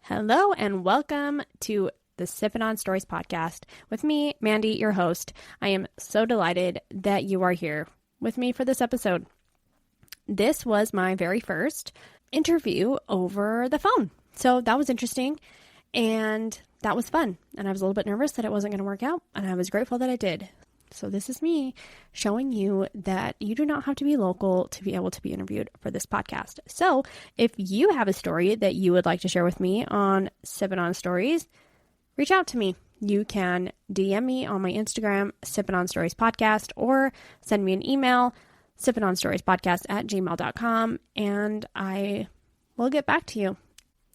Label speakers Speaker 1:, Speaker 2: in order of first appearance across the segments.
Speaker 1: Hello and welcome to the Sippin' on Stories podcast with me, Mandy, your host. I am so delighted that you are here with me for this episode. This was my very first interview over the phone. So that was interesting and that was fun. And I was a little bit nervous that it wasn't going to work out, and I was grateful that it did. So this is me showing you that you do not have to be local to be able to be interviewed for this podcast. So if you have a story that you would like to share with me on Sippin' on Stories, reach out to me. You can DM me on my Instagram, Sippin' on Stories Podcast, or send me an email, sippinonstoriespodcast@gmail.com, and I will get back to you.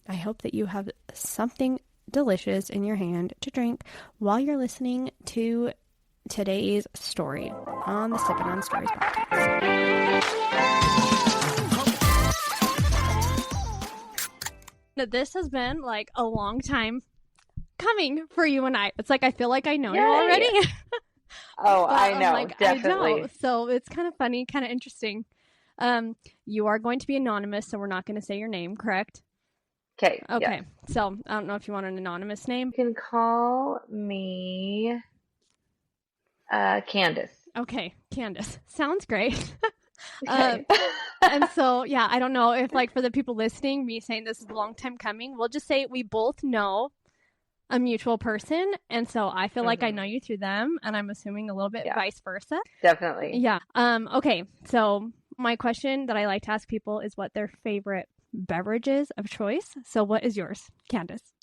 Speaker 1: I hope that you have something delicious in your hand to drink while you're listening to today's story on the Sippin' on Stories podcast. This has been like a long time coming for you and I. It's like I feel like I know you already.
Speaker 2: Oh, I know, definitely.
Speaker 1: I don't. So it's kind of funny, kind of interesting. You are going to be anonymous, so we're not going to say your name, correct?
Speaker 2: Okay.
Speaker 1: Okay. So I don't know if you want an anonymous name.
Speaker 2: You can call me Candace.
Speaker 1: Okay, Candace. Sounds great.
Speaker 2: Okay.
Speaker 1: And so, yeah, I don't know if, like, for the people listening, me saying this is a long time coming, we'll just say we both know a mutual person, and so I feel like I know you through them, and I'm assuming a little bit vice versa.
Speaker 2: Definitely.
Speaker 1: Yeah. Okay, so my question that I like to ask people is what their favorite beverage is of choice. So what is yours, Candace?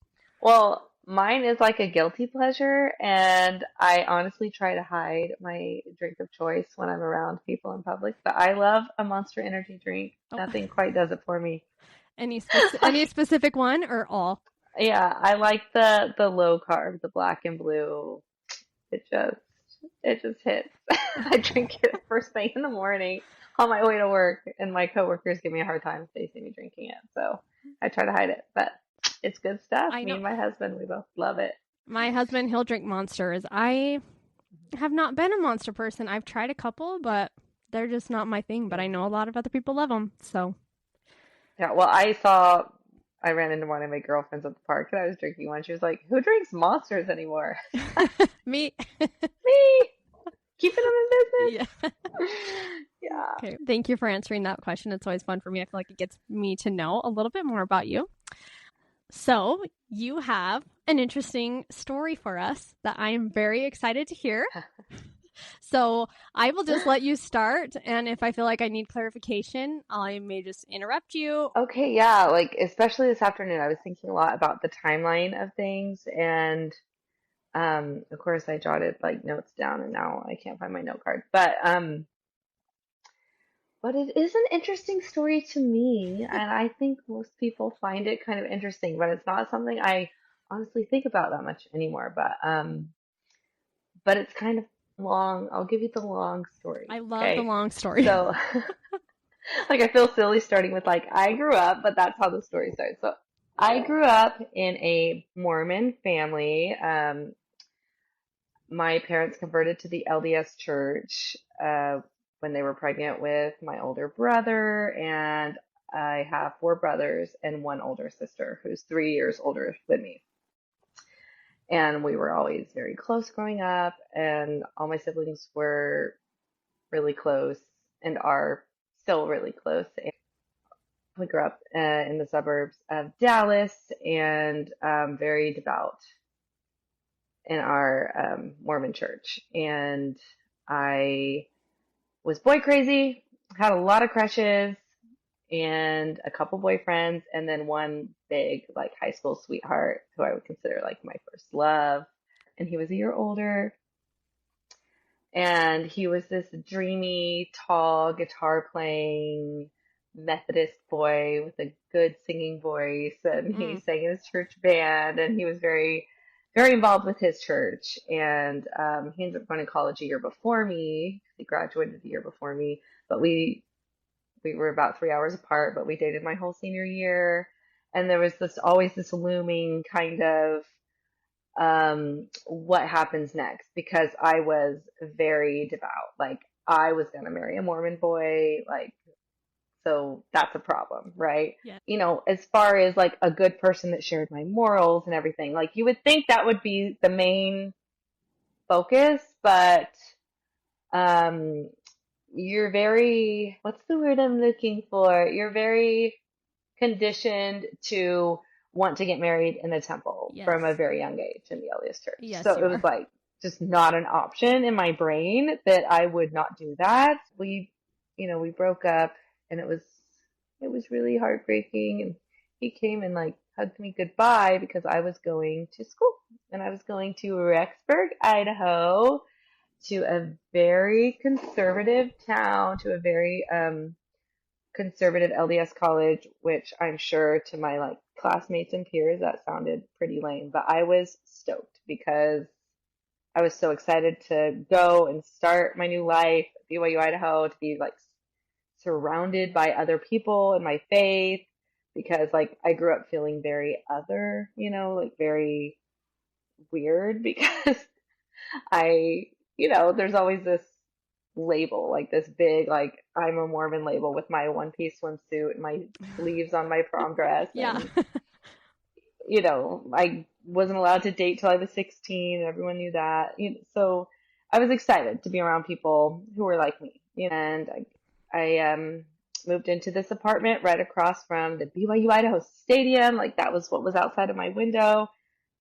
Speaker 2: Well, mine is like a guilty pleasure, and I honestly try to hide my drink of choice when I'm around people in public, but I love a Monster Energy drink. Nothing quite does it for me.
Speaker 1: Any specific one or all?
Speaker 2: Yeah, I like the low carb, the black and blue. It just hits. I drink it first thing in the morning on my way to work, and my coworkers give me a hard time if they see me drinking it. So I try to hide it, but it's good stuff. Me and my husband, we both love it.
Speaker 1: My husband, he'll drink Monsters. I have not been a Monster person. I've tried a couple, but they're just not my thing. But I know a lot of other people love them. So
Speaker 2: yeah, well, I ran into one of my girlfriends at the park, and I was drinking one. She was like, "Who drinks Monsters anymore?"
Speaker 1: Me.
Speaker 2: Me. Keeping them in business.
Speaker 1: Yeah.
Speaker 2: Yeah.
Speaker 1: Okay. Thank you for answering that question. It's always fun for me. I feel like it gets me to know a little bit more about you. So you have an interesting story for us that I am very excited to hear. So I will just let you start. And if I feel like I need clarification, I may just interrupt you.
Speaker 2: Okay, yeah. Like, especially this afternoon, I was thinking a lot about the timeline of things. And of course, I jotted like notes down, and now I can't find my note card. But it is an interesting story to me, and I think most people find it kind of interesting, but it's not something I honestly think about that much anymore. But it's kind of long. I'll give you the long story.
Speaker 1: I love the long story.
Speaker 2: So, like, I feel silly starting with like I grew up, but that's how the story starts. So, I grew up in a Mormon family. My parents converted to the LDS church when they were pregnant with my older brother, and I have 4 brothers and 1 older sister who's 3 years older than me. And we were always very close growing up, and all my siblings were really close and are still really close. And we grew up in the suburbs of Dallas, and very devout in our Mormon church. And I was boy crazy, had a lot of crushes and a couple boyfriends, and then one big like high school sweetheart who I would consider like my first love. And he was a year older, and he was this dreamy, tall, guitar playing Methodist boy with a good singing voice, and he sang in his church band, and he was very very involved with his church. And he ended up going to college a year before me. He graduated the year before me, but we were about 3 hours apart, but we dated my whole senior year. And there was always this looming kind of what happens next, because I was very devout. Like, I was going to marry a Mormon boy. Like, So that's a problem, right?
Speaker 1: Yeah.
Speaker 2: You know, as far as like a good person that shared my morals and everything, like you would think that would be the main focus, but um, you're very, what's the word I'm looking for? You're very conditioned to want to get married in a temple from a
Speaker 1: Yes.
Speaker 2: very young age in the LDS church. So
Speaker 1: Yes, you
Speaker 2: it was
Speaker 1: are.
Speaker 2: like just not an option in my brain that I would not do that. We broke up and it was really heartbreaking, and he came and like hugged me goodbye because I was going to school and I was going to Rexburg, Idaho, to a very conservative town, to a very conservative LDS college, which I'm sure to my like classmates and peers that sounded pretty lame, but I was stoked because I was so excited to go and start my new life at BYU Idaho, to be like surrounded by other people in my faith, because like I grew up feeling very other, like very weird because there's always this label, like this big, like I'm a Mormon label with my one piece swimsuit and my sleeves on my prom dress.
Speaker 1: Yeah.
Speaker 2: And, I wasn't allowed to date till I was 16 and everyone knew that. So I was excited to be around people who were like me. And I moved into this apartment right across from the BYU Idaho Stadium. Like that was what was outside of my window.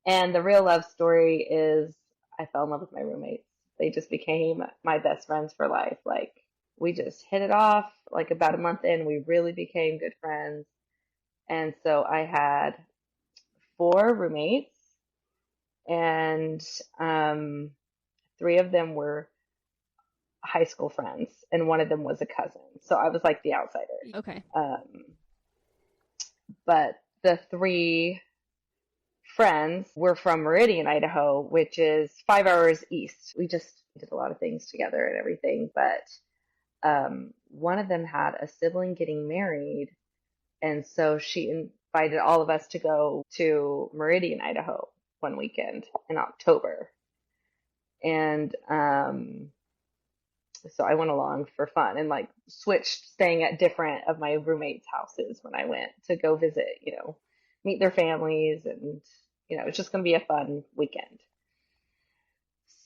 Speaker 2: And the real love story is I fell in love with my roommates. They just became my best friends for life. Like we just hit it off. Like about a month in, we really became good friends. And so I had four roommates, and three of them were high school friends, and one of them was a cousin. So I was like the outsider.
Speaker 1: Okay.
Speaker 2: Um, but the three friends were from Meridian, Idaho, which is 5 hours east. We just did a lot of things together and everything, but one of them had a sibling getting married, and so she invited all of us to go to Meridian, Idaho one weekend in October. And so I went along for fun and like switched staying at different of my roommates' houses when I went to go visit, meet their families, and it's just going to be a fun weekend.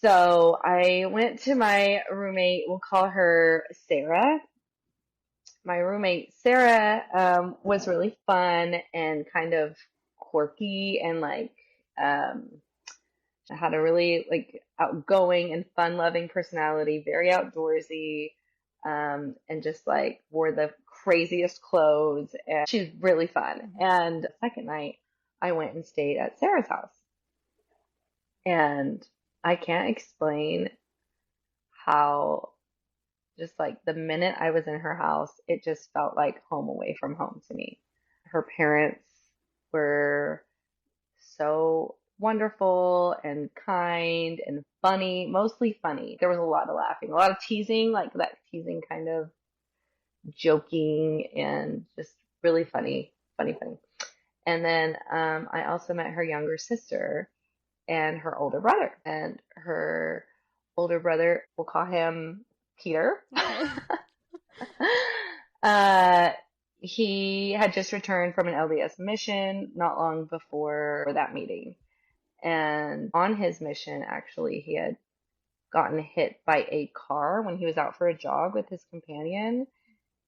Speaker 2: So I went to my roommate, we'll call her Sarah. My roommate Sarah was really fun and kind of quirky, and like um, had a really like outgoing and fun-loving personality, very outdoorsy, and just like wore the craziest clothes. And she's really fun. And the second night, I went and stayed at Sarah's house, and I can't explain how just like the minute I was in her house, it just felt like home away from home to me. Her parents were so wonderful and kind and funny, mostly funny. There was a lot of laughing, a lot of teasing, like that teasing kind of joking, and just really funny, funny, funny. And then I also met her younger sister and her older brother. And her older brother, we'll call him Peter.
Speaker 1: Okay.
Speaker 2: uh, he had just returned from an LDS mission not long before that meeting. And on his mission, actually, he had gotten hit by a car when he was out for a jog with his companion.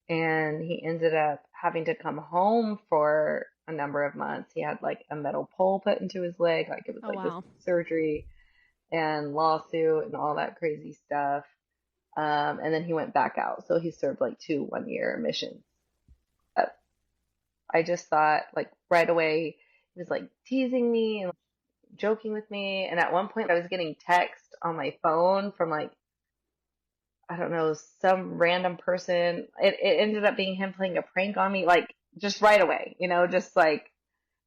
Speaker 2: And he ended up having to come home for a number of months. He had like a metal pole put into his leg, like it was
Speaker 1: Oh,
Speaker 2: like this
Speaker 1: wow.
Speaker 2: surgery and lawsuit and all that crazy stuff. And then he went back out. So he served like 2 1-year missions. Uh, I just thought like right away he was like teasing me and joking with me. And at one point I was getting text on my phone from like, I don't know, some random person. It ended up being him playing a prank on me, like just right away, just like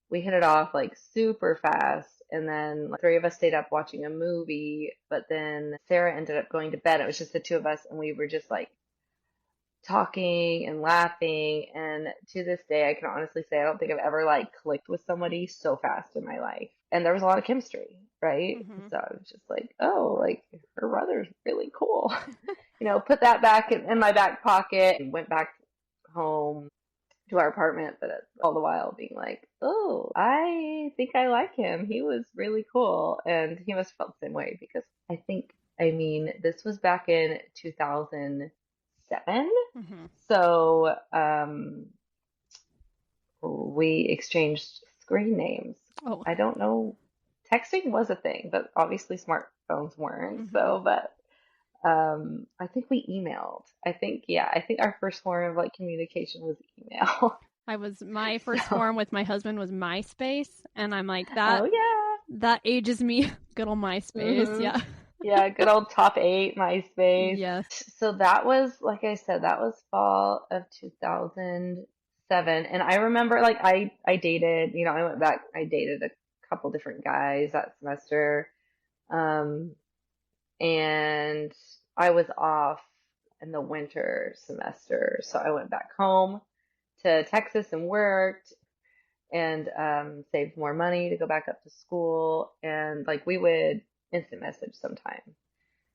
Speaker 2: we hit it off like super fast. And then like, three of us stayed up watching a movie, but then Sarah ended up going to bed. It was just the two of us, and we were just like talking and laughing. And to this day, I can honestly say I don't think I've ever like clicked with somebody so fast in my life. And there was a lot of chemistry, right?
Speaker 1: Mm-hmm.
Speaker 2: So I was just like, oh, like her brother's really cool. Put that back in my back pocket and went back home to our apartment, but all the while being like, oh, I think I like him. He was really cool. And he must have felt the same way because I mean, this was back in 2007.
Speaker 1: Mm-hmm.
Speaker 2: So we exchanged screen names.
Speaker 1: Oh.
Speaker 2: I don't know. Texting was a thing, but obviously smartphones weren't.
Speaker 1: Mm-hmm.
Speaker 2: So, but I think we emailed. I think our first form of like communication was email.
Speaker 1: My first
Speaker 2: So,
Speaker 1: form with my husband was MySpace, and I'm like
Speaker 2: oh
Speaker 1: that ages me. Good old
Speaker 2: yeah.
Speaker 1: MySpace, yeah.
Speaker 2: Yeah, good old top eight MySpace.
Speaker 1: Yes.
Speaker 2: So that was, like I said, that was fall of 2007. And I remember like I dated, you know, I went back, I dated a couple different guys that semester. Um, and I was off in the winter semester. So I went back home to Texas and worked and saved more money to go back up to school. And like we would instant message sometime.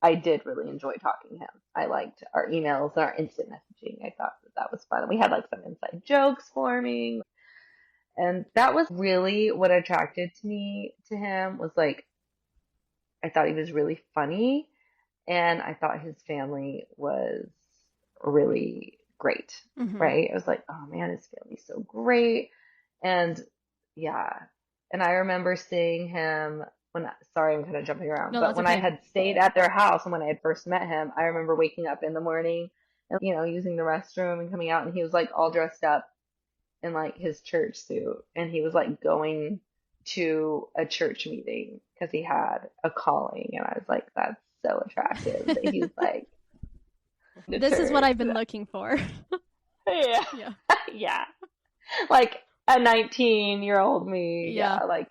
Speaker 2: I did really enjoy talking to him. I liked our emails and our instant messaging. I thought that that was fun. We had like some inside jokes forming. And that was really what attracted to me to him was like I thought he was really funny and I thought his family was really great,
Speaker 1: Mm-hmm.
Speaker 2: right? I was like, oh man, his family's so great. And yeah, and I remember seeing him sorry, I'm kind of jumping around,
Speaker 1: No,
Speaker 2: but
Speaker 1: that's
Speaker 2: when I
Speaker 1: okay.
Speaker 2: had stayed at their house and when I had first met him, I remember waking up in the morning and, you know, using the restroom and coming out, and he was like all dressed up in like his church suit, and he was like going to a church meeting because he had a calling, and I was like, that's so attractive that he's like to
Speaker 1: This is what
Speaker 2: church.
Speaker 1: I've been looking for.
Speaker 2: Yeah.
Speaker 1: Yeah.
Speaker 2: Yeah. Like a 19-year-old me.
Speaker 1: Yeah.
Speaker 2: Yeah, like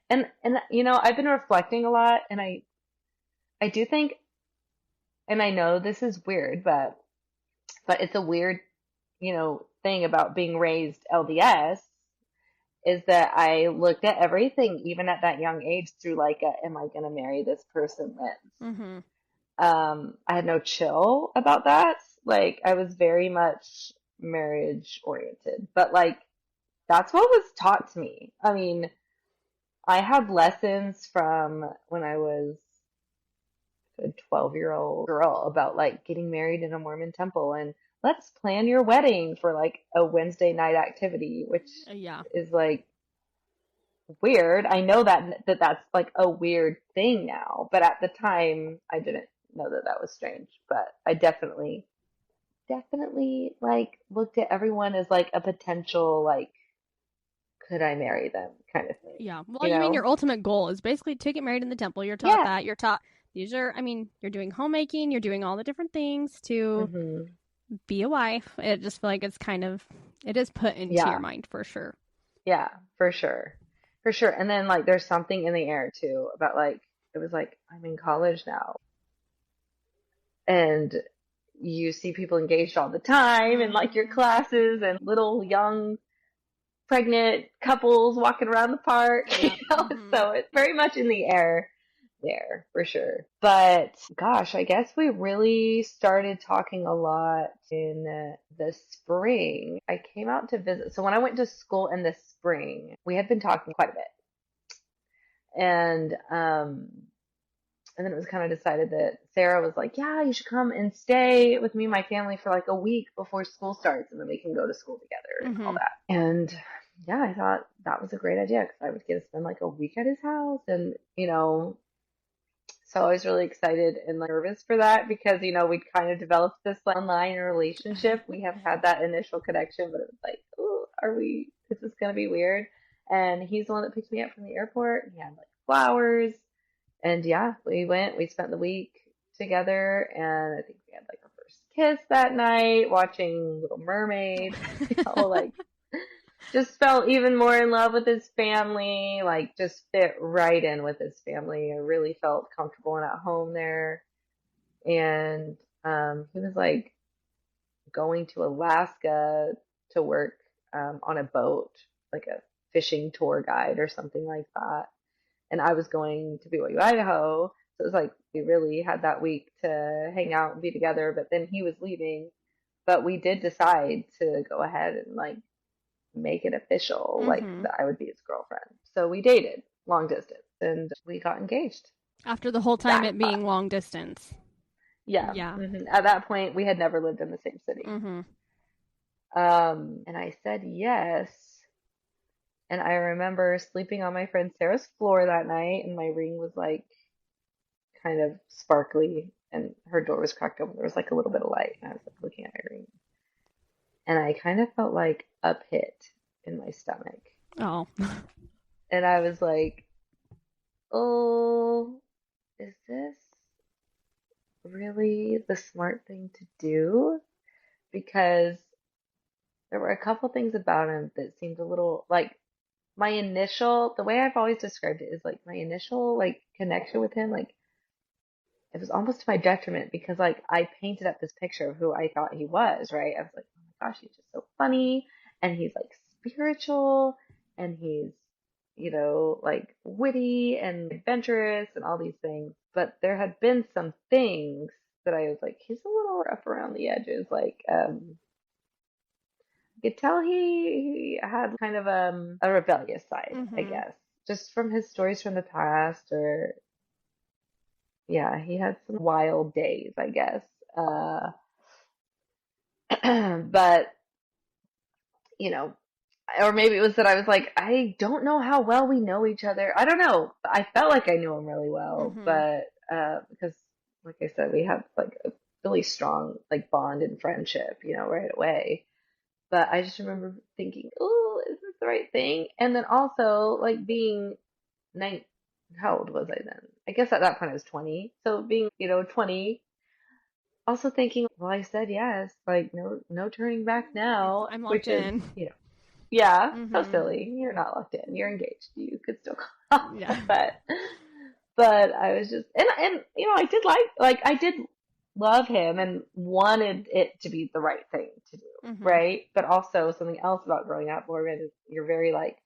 Speaker 2: and you know, I've been reflecting a lot and I do think and I know this is weird, but it's a weird, you know, thing about being raised LDS is that I looked at everything even at that young age through like a am I gonna marry this person lens.
Speaker 1: Mm-hmm.
Speaker 2: I had no chill about that. Like I was very much marriage oriented, but like that's what was taught to me. I mean, I had lessons from when I was a 12-year-old girl about like getting married in a Mormon temple and let's plan your wedding for like a Wednesday night activity, which
Speaker 1: Yeah.
Speaker 2: is like weird. I know that that's like a weird thing now, but at the time I didn't know that that was strange. But I definitely like looked at everyone as like a potential like could I marry them kind of thing,
Speaker 1: Yeah. Well,
Speaker 2: you
Speaker 1: you mean
Speaker 2: know?
Speaker 1: your ultimate goal is basically to get married in the temple. You're taught
Speaker 2: Yeah.
Speaker 1: that. You're taught these are, I mean, you're doing homemaking, you're doing all the different things to
Speaker 2: Hmm.
Speaker 1: be a wife. I just feel like it's kind of, it is put into your
Speaker 2: Yeah.
Speaker 1: mind for sure.
Speaker 2: Yeah, for sure. For sure. And then like there's something in the air too about like it was like I'm in college now and you see people engaged all the time in like your
Speaker 1: Mm-hmm.
Speaker 2: classes and little young pregnant couples walking around the park, you
Speaker 1: Yeah.
Speaker 2: know,
Speaker 1: Mm-hmm.
Speaker 2: so it's very much in the air there for sure. But gosh, I guess we really started talking a lot in the spring. I came out to visit. So when I went to school in the spring, we had been talking quite a bit. And then it was kind of decided that Sarah was like, "Yeah, you should come and stay with me and my family for like a week before school starts, and then we can go to school together and all
Speaker 1: Mm-hmm.
Speaker 2: that." And yeah, I thought that was a great idea because I would get to spend like a week at his house, and you know, so I was really excited and like, nervous for that because you know we'd kind of developed this like, online relationship. We have had that initial connection, but it was like, "Oh, are we? Is this gonna be weird?" And he's the one that picked me up from the airport. He had like flowers and yeah, we went, we spent the week together, and I think we had like our first kiss that night, watching Little Mermaid, you know, like just felt even more in love with his family, like just fit right in with his family. I really felt comfortable and at home there. And he was like going to Alaska to work on a boat, like a fishing tour guide or something like that and I was going to BYU, Idaho. So it was like we really had that week to hang out and be together. But then he was leaving But we did decide to go ahead and like make it official, like
Speaker 1: Mm-hmm.
Speaker 2: that I would be his girlfriend. So we dated long distance and we got engaged
Speaker 1: After the whole time
Speaker 2: that
Speaker 1: it being
Speaker 2: fast.
Speaker 1: long distance.
Speaker 2: Yeah.
Speaker 1: Yeah.
Speaker 2: At that point, we had never lived in the same city.
Speaker 1: Mm-hmm.
Speaker 2: And I said yes. And I remember sleeping on my friend Sarah's floor that night, and my ring was like kind of sparkly, and her door was cracked open. There was like a little bit of light, and I was like looking at my ring, and I kind of felt like a pit in my stomach,
Speaker 1: Oh.
Speaker 2: and I was like, "Oh, is this really the smart thing to do?" Because there were a couple things about him that seemed a little like my initial, the way I've always described it is like my initial like connection with him, like it was almost to my detriment because like I painted up this picture of who I thought he was, right? I was like, oh my gosh, he's just so funny and he's like spiritual and he's, like witty and adventurous and all these things. But there had been some things that I was like, he's a little rough around the edges. Like, you could tell he had kind of a rebellious side, I
Speaker 1: Mm-hmm.
Speaker 2: guess, just from his stories from the past, or yeah, he had some wild days, I guess. Uh, but you know, or maybe it was that I was like, I don't know how well we know each other. I don't know. I felt like I knew him really well,
Speaker 1: Mm-hmm.
Speaker 2: but because, like I said, we had like a really strong like bond and friendship, right away. But I just remember thinking, oh, is this the right thing? And then also like being nine, how old was I then? I guess at that point I was 20. So being, 20, also thinking, well, I said yes, like no turning back now,
Speaker 1: I'm locked
Speaker 2: which is,
Speaker 1: in.
Speaker 2: yeah, so
Speaker 1: Mm-hmm.
Speaker 2: silly. You're not locked in. You're engaged. You could still call.
Speaker 1: Yeah.
Speaker 2: But I was just and I did I did love him and wanted it to be the right thing to do,
Speaker 1: Mm-hmm.
Speaker 2: right? But also something else about growing up, Morgan, is you're very like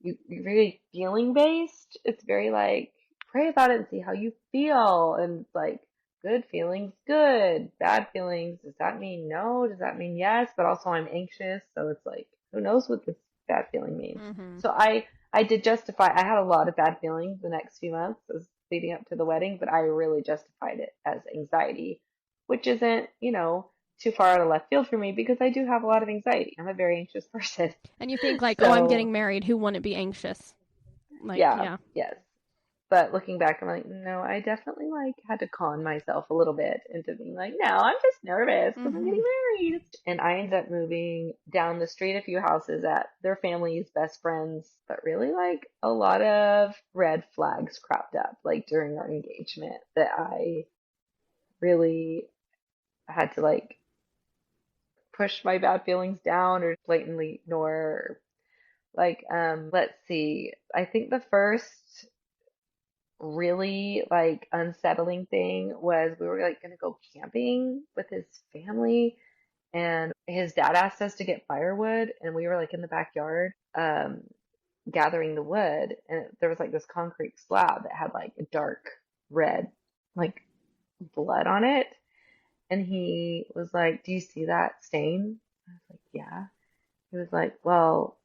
Speaker 2: you're very feeling based. It's very like pray about it and see how you feel, and it's like good feelings, good. Bad feelings, does that mean no? Does that mean yes? But also I'm anxious, so it's like who knows what this bad feeling means.
Speaker 1: Mm-hmm.
Speaker 2: So I did justify. I had a lot of bad feelings the next few months as leading up to the wedding, but I really justified it as anxiety, which isn't too far out of left field for me because I do have a lot of anxiety. I'm a very anxious person.
Speaker 1: And you think like, oh, I'm
Speaker 2: So
Speaker 1: getting married. Who wouldn't be anxious? Like,
Speaker 2: yeah,
Speaker 1: yeah.
Speaker 2: yes. But looking back, I'm like, no, I definitely like had to con myself a little bit into being like, no, I'm just nervous because I'm
Speaker 1: Mm-hmm.
Speaker 2: getting married. And I ended up moving down the street a few houses at their family's best friends. But really, like, a lot of red flags cropped up, like, during our engagement that I really had to, like, push my bad feelings down or blatantly ignore. Like, let's see. I think the first really like unsettling thing was we were like gonna go camping with his family, and his dad asked us to get firewood, and we were like in the backyard gathering the wood, and there was like this concrete slab that had like a dark red like blood on it, and he was like, do you see that stain? I was like, yeah. He was like, well,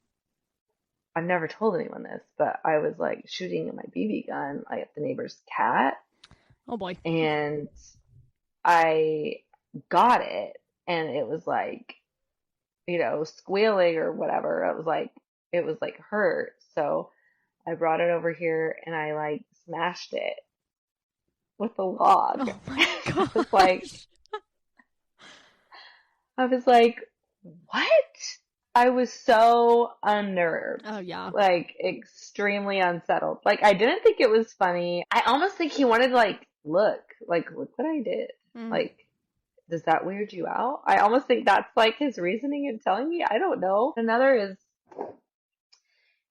Speaker 2: I've never told anyone this, but I was like shooting my BB gun like at the neighbor's cat,
Speaker 1: Oh boy.
Speaker 2: and I got it, and it was like, squealing or whatever. It was like hurt. So I brought it over here and I like smashed it with a log.
Speaker 1: Oh my
Speaker 2: I was like,
Speaker 1: gosh.
Speaker 2: I was like, what? I was so unnerved,
Speaker 1: Oh yeah.
Speaker 2: like extremely unsettled. Like I didn't think it was funny. I almost think he wanted to look what I did.
Speaker 1: Mm.
Speaker 2: Like, does that weird you out? I almost think that's like his reasoning in telling me. I don't know. Another is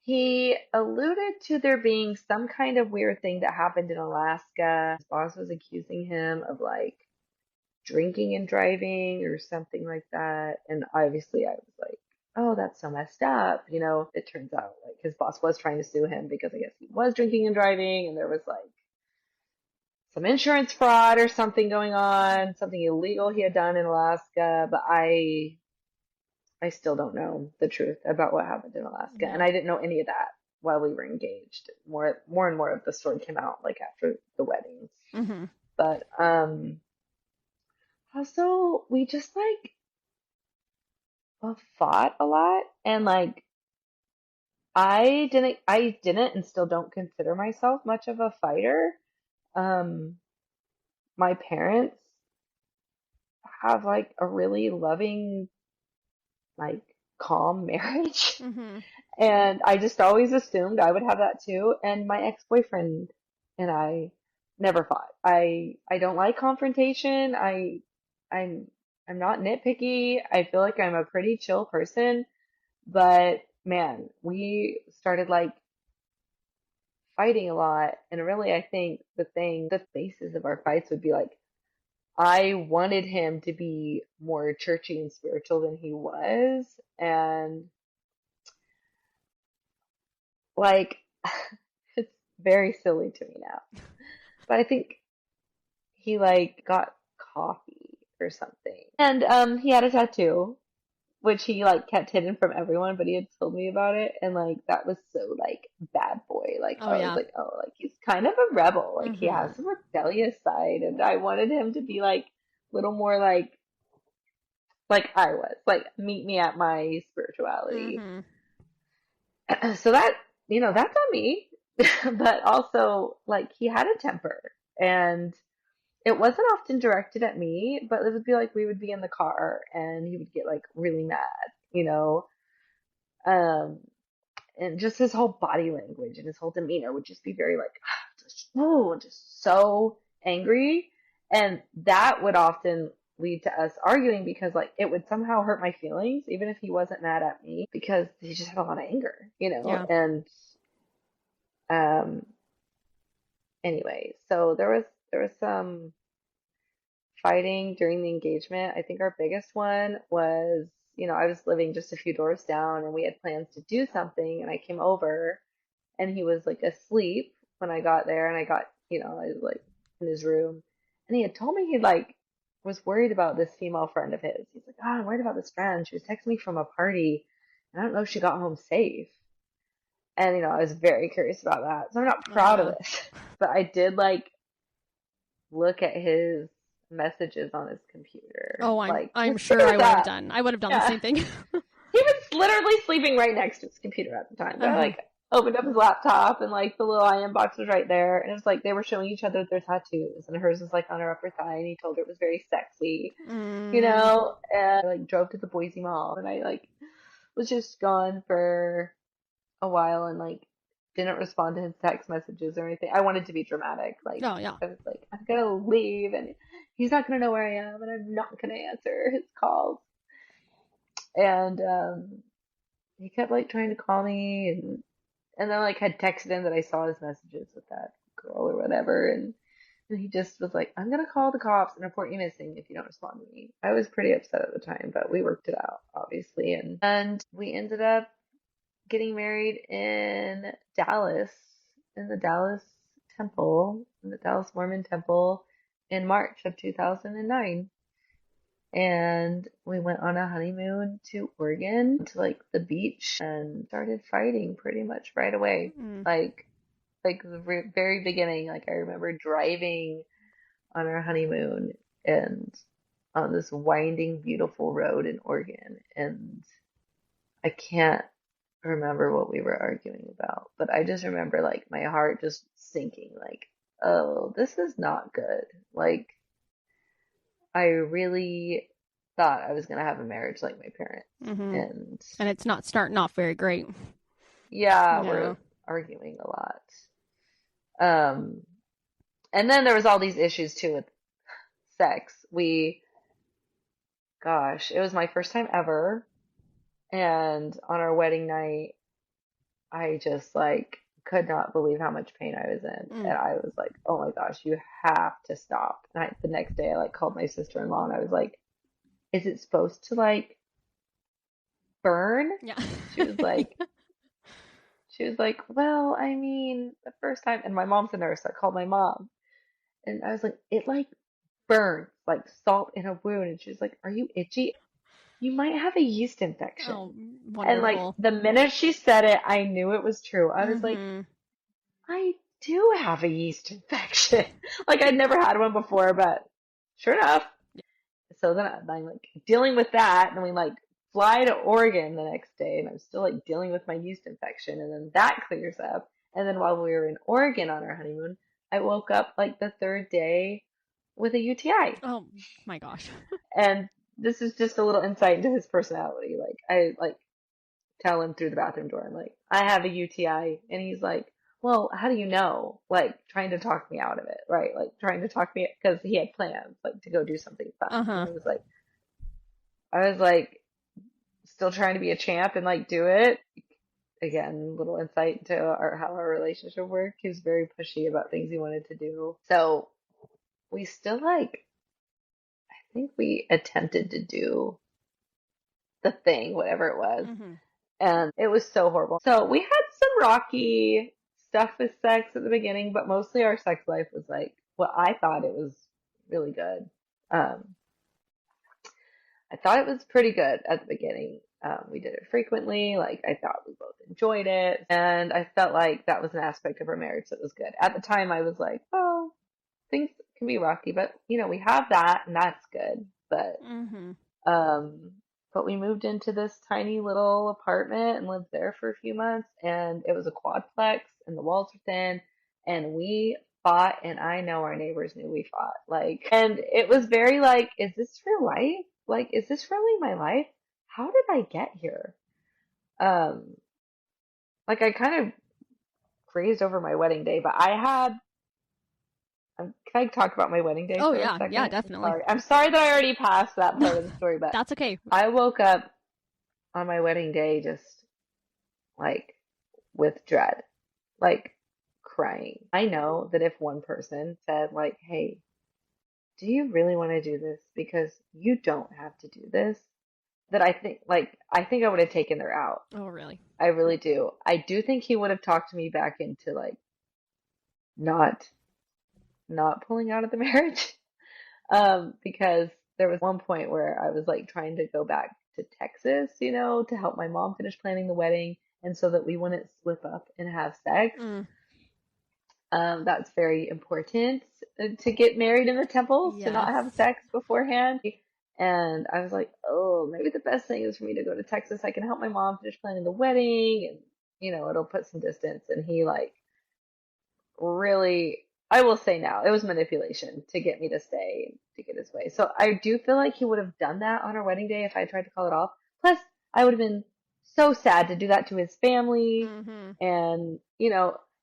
Speaker 2: he alluded to there being some kind of weird thing that happened in Alaska. His boss was accusing him of like drinking and driving or something like that. And obviously I was like, oh, that's so messed up. It turns out like his boss was trying to sue him because I guess he was drinking and driving, and there was like some insurance fraud or something going on, something illegal he had done in Alaska, but I still don't know the truth about what happened in Alaska, and
Speaker 1: Yeah.
Speaker 2: I didn't know any of that while we were engaged. More and more of the story came out like after the weddings.
Speaker 1: Mm-hmm.
Speaker 2: But also we just like fought a lot, and like I didn't and still don't consider myself much of a fighter. Um, my parents have like a really loving, like calm marriage.
Speaker 1: Mm-hmm.
Speaker 2: And I just always assumed I would have that too. And my ex-boyfriend and I never fought. I don't like confrontation. I'm I'm not nitpicky. I feel like I'm a pretty chill person, but man, we started like fighting a lot. And really, I think the basis of our fights would be like I wanted him to be more churchy and spiritual than he was. And like, it's very silly to me now. But I think he like got coffee or something. And he had a tattoo, which he like kept hidden from everyone, but he had told me about it, and like that was so like bad boy. Like
Speaker 1: Oh
Speaker 2: I was
Speaker 1: yeah.
Speaker 2: like, oh, like he's kind of a rebel. Like he
Speaker 1: Mm-hmm.
Speaker 2: has some rebellious side, and I wanted him to be like a little more like I was. Like meet me at my spirituality.
Speaker 1: Mm-hmm.
Speaker 2: So that, that's on me. But also like he had a temper, and it wasn't often directed at me, but it would be like we would be in the car and he would get like really mad, you know. Um and just his whole body language and his whole demeanor would just be very like just, oh, just so angry, and that would often lead to us arguing because like it would somehow hurt my feelings even if he wasn't mad at me because he just had a lot of anger,
Speaker 1: Yeah.
Speaker 2: and um anyway, so there was some fighting during the engagement. I think our biggest one was, I was living just a few doors down and we had plans to do something, and I came over and he was like asleep when I got there, and I was like in his room, and he had told me he like was worried about this female friend of his. He's like, "Oh, I'm worried about this friend. She was texting me from a party, and I don't know if she got home safe." And I was very curious about that. So I'm not
Speaker 1: Oh
Speaker 2: proud of
Speaker 1: yeah.
Speaker 2: this, but I did like look at his messages on his computer.
Speaker 1: Oh, I'm
Speaker 2: Like,
Speaker 1: I'm sure
Speaker 2: consider
Speaker 1: I would have
Speaker 2: that.
Speaker 1: done. I would have done the
Speaker 2: Yeah.
Speaker 1: same thing.
Speaker 2: He was literally sleeping right next to his computer at the time. But I
Speaker 1: Uh-huh.
Speaker 2: like opened up his laptop and like the little IM box was right there. And it was like they were showing each other their tattoos. And hers was like on her upper thigh, and he told her it was very sexy,
Speaker 1: Mm,
Speaker 2: And I like drove to the Boise Mall, and I like was just gone for a while and like didn't respond to his text messages or anything. I wanted to be dramatic. Like
Speaker 1: oh yeah.
Speaker 2: I was like, I'm gonna leave and he's not gonna know where I am, and I'm not gonna answer his calls. And he kept like trying to call me, and then like had texted him that I saw his messages with that girl or whatever, and he just was like, I'm gonna call the cops and report you missing if you don't respond to me. I was pretty upset at the time, but we worked it out, obviously, and we ended up getting married in Dallas, in the Dallas temple, in the Dallas Mormon temple in March of 2009. And we went on a honeymoon to Oregon to like the beach and started fighting pretty much right away.
Speaker 1: Mm.
Speaker 2: Like the very beginning, like I remember driving on our honeymoon and on this winding, beautiful road in Oregon, and I can't remember what we were arguing about, but I just remember like my heart just sinking, like, oh, this is not good. Like, I really thought I was gonna have a marriage like my parents.
Speaker 1: Mm-hmm.
Speaker 2: And
Speaker 1: And it's not starting off very great.
Speaker 2: yeah,
Speaker 1: Yeah.
Speaker 2: we're arguing a lot. Um, and then there was all these issues too with sex. Gosh, it was my first time ever, and on our wedding night, I just like could not believe how much pain I was in.
Speaker 1: Mm.
Speaker 2: And I was like, oh my gosh, you have to stop. And the next day I like called my sister-in-law and I was like, is it supposed to like burn?
Speaker 1: Yeah.
Speaker 2: She was like, well, I mean, the first time, and my mom's a nurse, so I called my mom. And I was like, it like burns like salt in a wound. And she was like, are you itchy? You might have a yeast
Speaker 1: Oh,
Speaker 2: infection. And like
Speaker 1: wonderful.
Speaker 2: the minute she said it, I knew it was true. I was like,
Speaker 1: Mm-hmm.
Speaker 2: I do have a yeast infection. Like I'd never had one before, but sure enough. So then I'm like dealing with that, and we like fly to Oregon the next day, and I'm still like dealing with my yeast infection, and then that clears up. And then while we were in Oregon on our honeymoon, I woke up like the third day with a UTI.
Speaker 1: Oh my gosh.
Speaker 2: And this is just a little insight into his personality. Like I like tell him through the bathroom door, I'm like, I have a UTI, and he's like, well, how do you know? Like trying to talk me out of it, right? Like trying to talk me because he had plans like to go do something fun, and
Speaker 1: Uh-huh.
Speaker 2: I was like, still trying to be a champ and like do it. Again, little insight into how our relationship worked. He was very pushy about things he wanted to do. So we still like, I think we attempted to do the thing, whatever it was.
Speaker 1: Mm-hmm.
Speaker 2: And it was so horrible. So we had some rocky stuff with sex at the beginning, but mostly our sex life was like what I thought it was really good. Um, I thought it was pretty good at the beginning. We did it frequently. Like I thought we both enjoyed it, and I felt like that was an aspect of our marriage that was good. At the time, I was like, "Oh, things can be rocky, but we have that, and that's good."
Speaker 1: Mm-hmm.
Speaker 2: Um, but we moved into this tiny little apartment and lived there for a few months, and it was a quadplex, and the walls were thin, and we fought, and I know our neighbors knew we fought. Like, and it was very like, is this real life? Like, is this really my life? How did I get here? Um, like I kind of crazed over my wedding day, but I had can I talk about my wedding day
Speaker 1: Oh
Speaker 2: for a
Speaker 1: yeah, yeah,
Speaker 2: second? I'm
Speaker 1: definitely.
Speaker 2: sorry. I'm sorry that I already passed that part of the story, but
Speaker 1: That's okay.
Speaker 2: I woke up on my wedding day just like with dread, like crying. I know that if one person said like, "Hey, do you really want to do this? Because you don't have to do this," that I think I would have taken her out.
Speaker 1: Oh really?
Speaker 2: I really do. I do think he would have talked me back into like not not pulling out of the marriage. Because there was one point where I was like trying to go back to Texas, to help my mom finish planning the wedding and so that we wouldn't slip up and have sex.
Speaker 1: Mm.
Speaker 2: That's very important to get married in the temples, to not
Speaker 1: Yes.
Speaker 2: have sex beforehand. And I was like, oh, maybe the best thing is for me to go to Texas. I can help my mom finish planning the wedding and, it'll put some distance. And he like really, I will say now, it was manipulation to get me to stay, to get his way. So I do feel like he would have done that on our wedding day if I tried to call it off. Plus, I would have been so sad to do that to his family.
Speaker 1: Mm-hmm.
Speaker 2: And,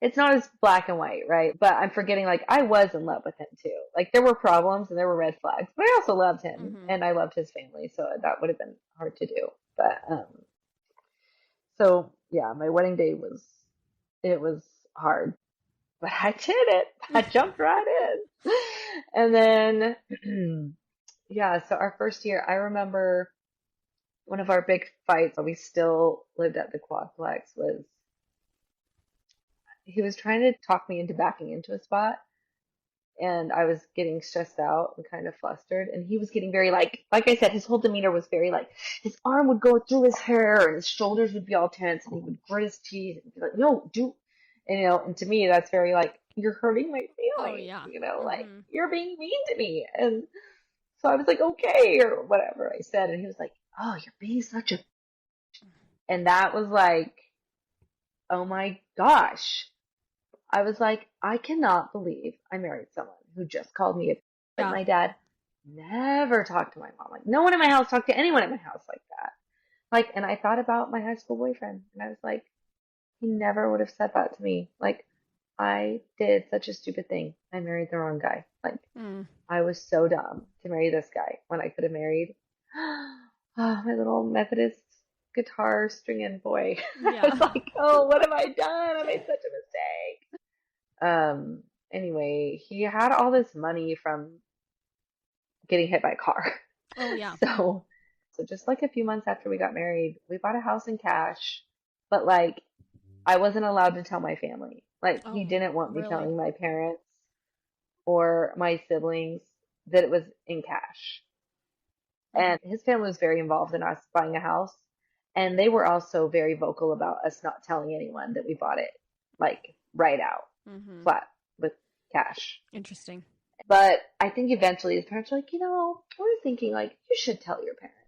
Speaker 2: it's not as black and white, right? But I'm forgetting, like, I was in love with him too. Like, there were problems and there were red flags, but I also loved him
Speaker 1: Mm-hmm.
Speaker 2: and I loved his family. So that would have been hard to do. But, so yeah, my wedding day it was hard, but I did it. I jumped right in. And then, yeah, so our first year, I remember one of our big fights, we still lived at the quadplex, was he was trying to talk me into backing into a spot. And I was getting stressed out and kind of flustered. And he was getting very like I said, his whole demeanor was very like, his arm would go through his hair and his shoulders would be all tense and he would grit his teeth and be like, no, do, and, and to me, that's very like, you're hurting my
Speaker 1: Oh
Speaker 2: feelings,
Speaker 1: yeah.
Speaker 2: like
Speaker 1: Mm-hmm.
Speaker 2: you're being mean to me. And so I was like, okay, or whatever I said. And he was like, oh, you're being such a, and that was like, oh my gosh. I was like, I cannot believe I married someone who just called me a. Like
Speaker 1: Yeah.
Speaker 2: my dad never talked to my mom. Like no one in my house talked to anyone in my house like that. Like, and I thought about my high school boyfriend, and I was like, he never would have said that to me. Like, I did such a stupid thing. I married the wrong guy. Like,
Speaker 1: Mm.
Speaker 2: I was so dumb to marry this guy when I could have married my little Methodist guitar stringing boy. I
Speaker 1: Yeah.
Speaker 2: was like, oh, what have I done? I made such a mistake. Um, anyway, he had all this money from getting hit by a car.
Speaker 1: Oh yeah.
Speaker 2: So just like a few months after we got married, we bought a house in cash, but like I wasn't allowed to tell my family. Like he
Speaker 1: Oh
Speaker 2: didn't want me
Speaker 1: really?
Speaker 2: telling my parents. or my siblings, that it was in cash.
Speaker 1: Mm-hmm.
Speaker 2: And his family was very involved in us buying a house. And they were also very vocal about us not telling anyone that we bought it, like right out,
Speaker 1: Mm-hmm.
Speaker 2: flat with cash.
Speaker 1: Interesting.
Speaker 2: But I think eventually his parents were like, we're thinking like you should tell your parents.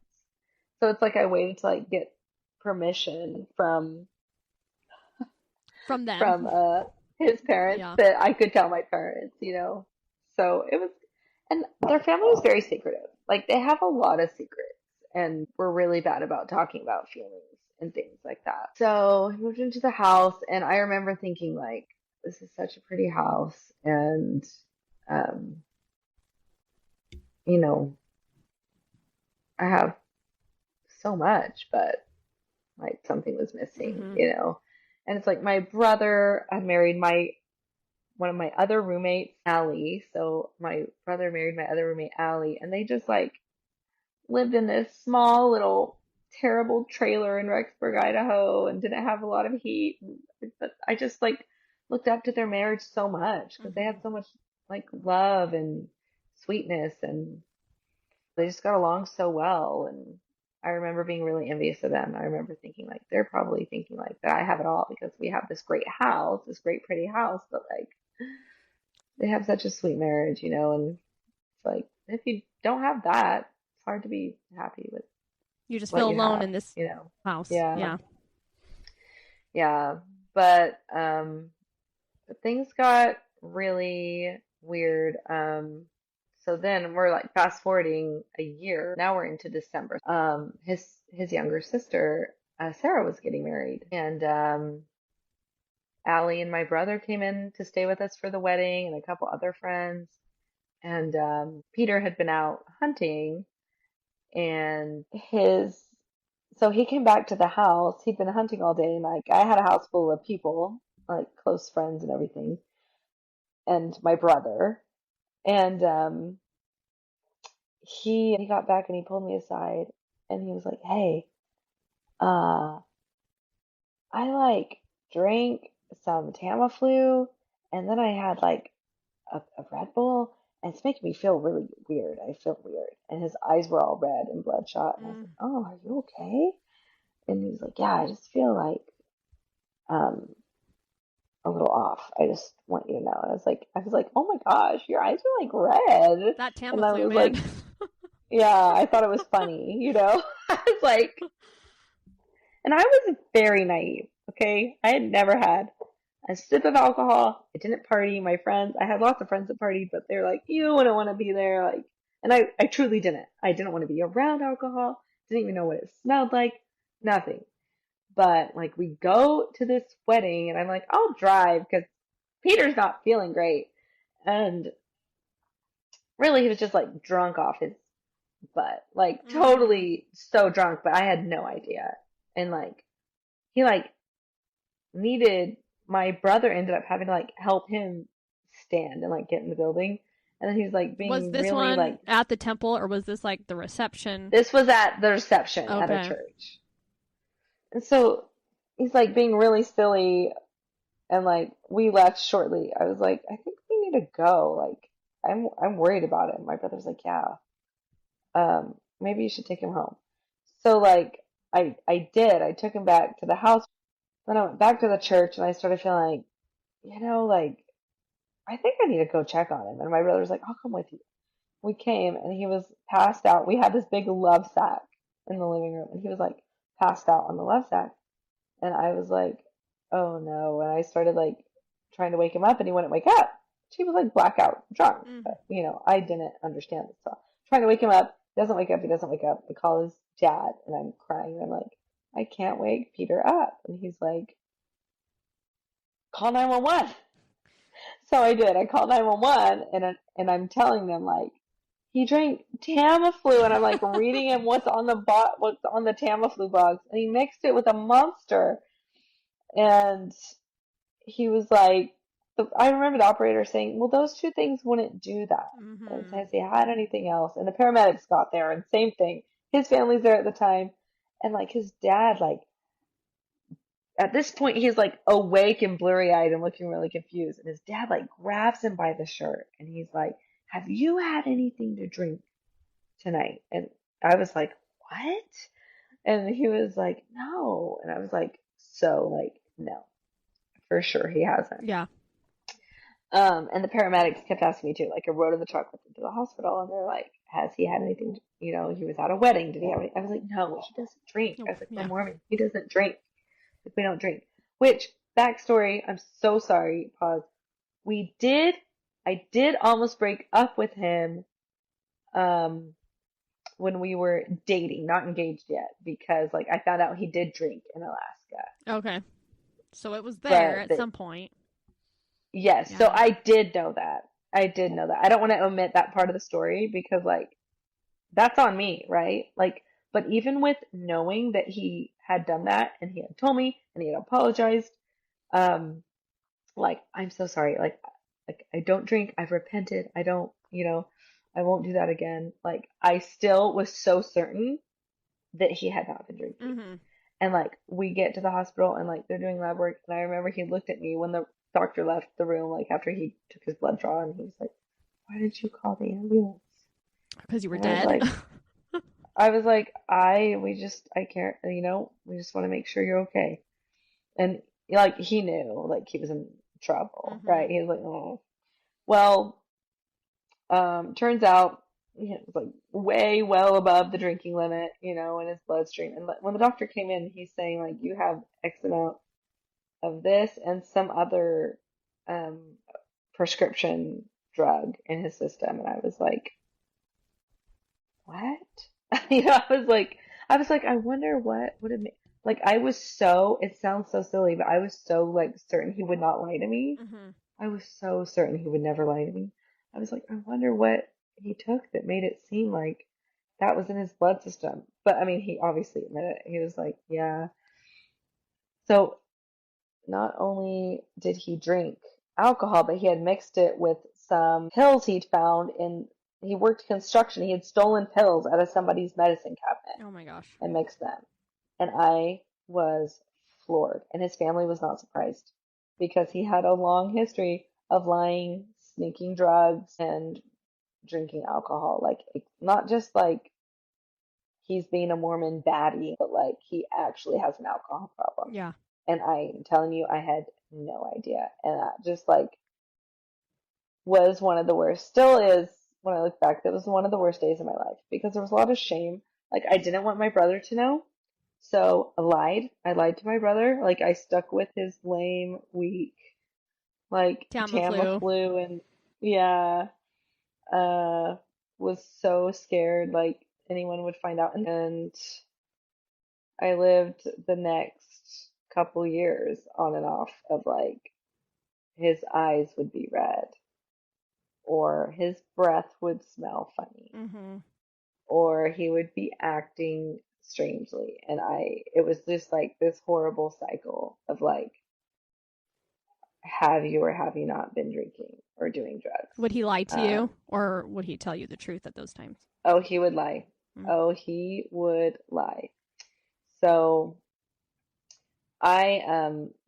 Speaker 2: So it's like I waited to like get permission
Speaker 1: From them.
Speaker 2: from his parents
Speaker 1: Yeah.
Speaker 2: that I could tell my parents. So it was, and their family was very secretive. Like they have a lot of secrets and we're really bad about talking about feelings and things like that. So we moved into the house and I remember thinking like, this is such a pretty house and um, you know, I have so much, but like something was
Speaker 1: Mm-hmm.
Speaker 2: missing. And it's like my brother, I married one of my other roommates, Allie. So my brother married my other roommate, Allie, and they just like lived in this small little terrible trailer in Rexburg, Idaho, and didn't have a lot of heat. But I just like looked up to their marriage so much because they
Speaker 1: Mm-hmm.
Speaker 2: had so much like love and sweetness, and they just got along so well. And I remember being really envious of them. I remember thinking like they're probably thinking like that I have it all because we have this great house, this great pretty house, but like they have such a sweet marriage, and it's like if you don't have that, it's hard to be happy with
Speaker 1: You just
Speaker 2: what
Speaker 1: feel
Speaker 2: you
Speaker 1: alone
Speaker 2: have,
Speaker 1: in this
Speaker 2: you know.
Speaker 1: house.
Speaker 2: Yeah,
Speaker 1: Yeah.
Speaker 2: yeah. But things got really weird. So then we're like fast forwarding a year. Now we're into December. His younger sister, Sarah, was getting married, and Allie and my brother came in to stay with us for the wedding, and a couple other friends. And Peter had been out hunting, and so he came back to the house. He'd been hunting all day, and like I had a house full of people, like close friends and everything, and my brother. And he got back and he pulled me aside, and he was like, "Hey, uh, I like drank some Tamiflu, and then I had like a Red Bull, and it's making me feel really weird. I feel weird." And his eyes were all red and bloodshot, and I was
Speaker 1: Mm.
Speaker 2: like, "Oh, are you okay?" And he was like, "Yeah, I just feel like um a little off. I just want you to know." And I was like, "Oh my gosh, your eyes are like red."
Speaker 1: That
Speaker 2: And I
Speaker 1: Tamiflu,
Speaker 2: was
Speaker 1: man.
Speaker 2: like, "Yeah, I thought it was funny." I was like, and I was very naive, okay? I had never had a sip of alcohol. I didn't party. I had lots of friends that partied, but they're like, "You wouldn't want to be there." Like, and I truly didn't. I didn't want to be around alcohol. Didn't even know what it smelled like. Nothing. But like, we go to this wedding, and I'm like, I'll drive because Peter's not feeling great. And really, he was just like drunk off his butt, like
Speaker 1: Mm.
Speaker 2: totally so drunk, but I had no idea. And like, he like needed my brother ended up having to like help him stand and like get in the building. And then he was like
Speaker 1: Was
Speaker 2: being
Speaker 1: this
Speaker 2: really
Speaker 1: one
Speaker 2: like
Speaker 1: at the temple or was this like the reception?
Speaker 2: this was at the reception at a
Speaker 1: Okay.
Speaker 2: church. And so he's like being really silly and like we left shortly. I was like, I think we need to go. Like I'm worried about it. And my brother's like, yeah, maybe you should take him home. So like I did. I took him back to the house. Then I went back to the church and I started feeling like I think I need to go check on him. And my brother was like, I'll come with you. We came and he was passed out. We had this big love sack in the living room and he was like passed out on the love sack. And I was like, oh no. And I started like trying to wake him up and he wouldn't wake up. She was like blackout drunk.
Speaker 1: Mm.
Speaker 2: But I didn't understand this stuff. Trying to wake him up. He doesn't wake up. He doesn't wake up. I call his dad and I'm crying. I'm like, I can't wake Peter up. And he's like, call 911. So I did. I called 911 and I'm telling them like he drank Tamiflu and I'm like reading him what's on the Tamiflu box and he mixed it with a Monster and he was like I remember the operator saying, "Well, those two things wouldn't do that." And
Speaker 1: Mm-hmm.
Speaker 2: since he had anything else and the paramedics got there and same thing. His family's there at the time and like his dad like at this point he's like awake and blurry-eyed and looking really confused. And his dad like grabs him by the shirt and he's like, "Have you had anything to drink tonight?" And I was like, "What?" And he was like, "No." And I was like, "So like, no, for sure he hasn't."
Speaker 1: Yeah.
Speaker 2: And the paramedics kept asking me too. Like I rode in the truck with him to the hospital, and they're like, "Has he had anything? You know, he was at a wedding. Did he have any?" I was like, "No, he doesn't drink."
Speaker 1: Oh,
Speaker 2: I was like, "We're
Speaker 1: yeah.
Speaker 2: Mormon. He doesn't drink. Like, we don't drink." Which backstory? I'm so sorry. Pause. We did. I did almost break up with him. Um, when we were dating, not engaged yet, because like I found out he did drink in Alaska.
Speaker 1: Okay. So it was there
Speaker 2: But
Speaker 1: at some point.
Speaker 2: yes, so
Speaker 1: Yeah.
Speaker 2: I did know that. I did know that. I don't want to omit that part of the story because like that's on me, right? Like, but even with knowing that he had done that and he had told me and he had apologized, um, like I'm so sorry. Like I don't drink. I've repented. I don't, I won't do that again. Like I still was so certain that he had not been drinking.
Speaker 1: Mm-hmm.
Speaker 2: And like we get to the hospital and like they're doing lab work and I remember he looked at me when the doctor left the room, like after he took his blood draw and he was like, "Why didn't you call the ambulance?"
Speaker 1: Because you were
Speaker 2: And I was
Speaker 1: dead.
Speaker 2: like, I can't, we just want to make sure you're okay. And like he knew like he was in trouble,
Speaker 1: Mm-hmm.
Speaker 2: right? He was like, "Oh." Well, turns out he was like way well above the drinking limit, in his bloodstream. And when the doctor came in, he's saying like you have X amount of this and some other um, prescription drug in his system. And I was like, what? I wonder what would it make. Like, it sounds so silly, but I was so like certain he would not lie to me.
Speaker 1: Mm-hmm.
Speaker 2: I was so certain he would never lie to me. I was like, I wonder what he took that made it seem like that was in his blood system. But I mean, he obviously admitted it. He was like, yeah. So not only did he drink alcohol, but he had mixed it with some pills he'd found he worked construction. He had stolen pills out of somebody's medicine cabinet
Speaker 1: Oh my gosh.
Speaker 2: and mixed them. And I was floored. And his family was not surprised because he had a long history of lying, sneaking drugs, and drinking alcohol. Like, not just like he's being a Mormon baddie, but like he actually has an alcohol problem.
Speaker 1: Yeah.
Speaker 2: And I'm telling you, I had no idea. And that just like was one of the worst, still is when I look back, that was one of the worst days of my life because there was a lot of shame. Like, I didn't want my brother to know. So I lied. I lied to my brother. Like, I stuck with his lame, weak, like
Speaker 1: Tamiflu.
Speaker 2: Tamiflu and yeah, uh, was so scared like anyone would find out. And I lived the next couple years on and off of like his eyes would be red or his breath would smell funny
Speaker 1: Mm-hmm.
Speaker 2: or he would be acting strangely. And it was just like this horrible cycle of like, have you or have you not been drinking or doing drugs?
Speaker 1: Would he lie to you,
Speaker 2: Um,
Speaker 1: or would he tell you the truth at those times?
Speaker 2: oh, he would lie.
Speaker 1: Mm.
Speaker 2: Oh, he would lie. So I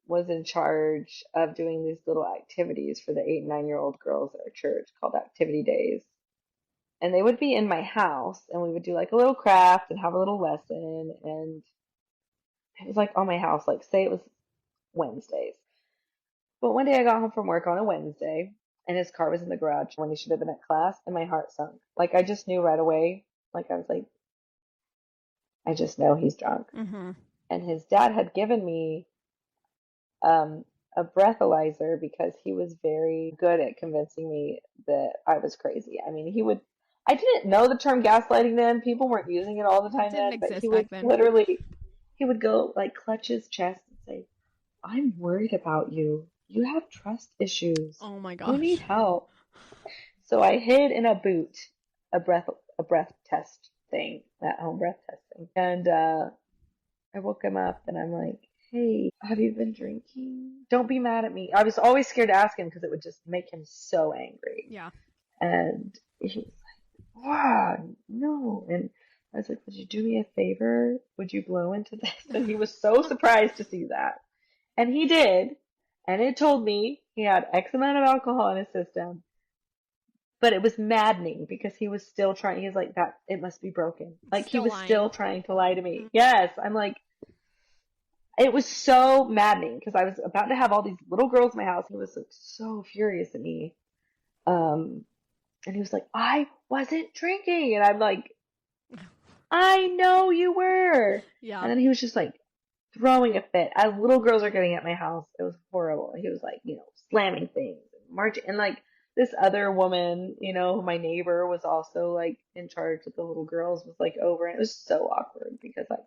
Speaker 2: was in charge of doing these little activities for the 8 and 9-year-old girls at our church called activity days. And they would be in my house and we would do like a little craft and have a little lesson. And it was like on my house, like say it was Wednesdays. But one day I got home from work on a Wednesday and his car was in the garage when he should have been at class and my heart sunk. Like I just knew right away. Like I was like, I just know he's drunk.
Speaker 1: Mm-hmm.
Speaker 2: And his dad had given me um, a breathalyzer because he was very good at convincing me that I was crazy. I mean, I didn't know the term gaslighting then. People weren't using it all the
Speaker 1: It
Speaker 2: time
Speaker 1: didn't
Speaker 2: then, but
Speaker 1: exist back then.
Speaker 2: he would go like clutch his chest and say, "I'm worried about you. You have trust issues.
Speaker 1: Oh my
Speaker 2: You need
Speaker 1: gosh.
Speaker 2: help." So I hid in a boot a breath test thing, that home breath testing. And I woke him up and I'm like, "Hey, have you been drinking? Don't be mad at me." I was always scared to ask him because it would just make him so angry.
Speaker 1: Yeah.
Speaker 2: And he was like, "Wow, no." And I was like, "Would you do me a favor? Would you blow into this?" And he was so surprised to see that. And he did. And it told me he had X amount of alcohol in his system. But it was maddening because he was still trying. He was like, that, it must be broken. Like he
Speaker 1: Still
Speaker 2: was
Speaker 1: lying.
Speaker 2: still trying to lie to me.
Speaker 1: Mhm.
Speaker 2: Yes. I'm like, it was so maddening because I was about to have all these little girls in my house. He was like, so furious at me. Um, and he was like, I wasn't drinking. And I'm like, I know you were.
Speaker 1: Yeah.
Speaker 2: And then he was just like throwing a fit as little girls are getting at my house. It was horrible. He was like, slamming things and marching. And like this other woman, my neighbor was also like in charge of the little girls was like over. And it was so awkward because like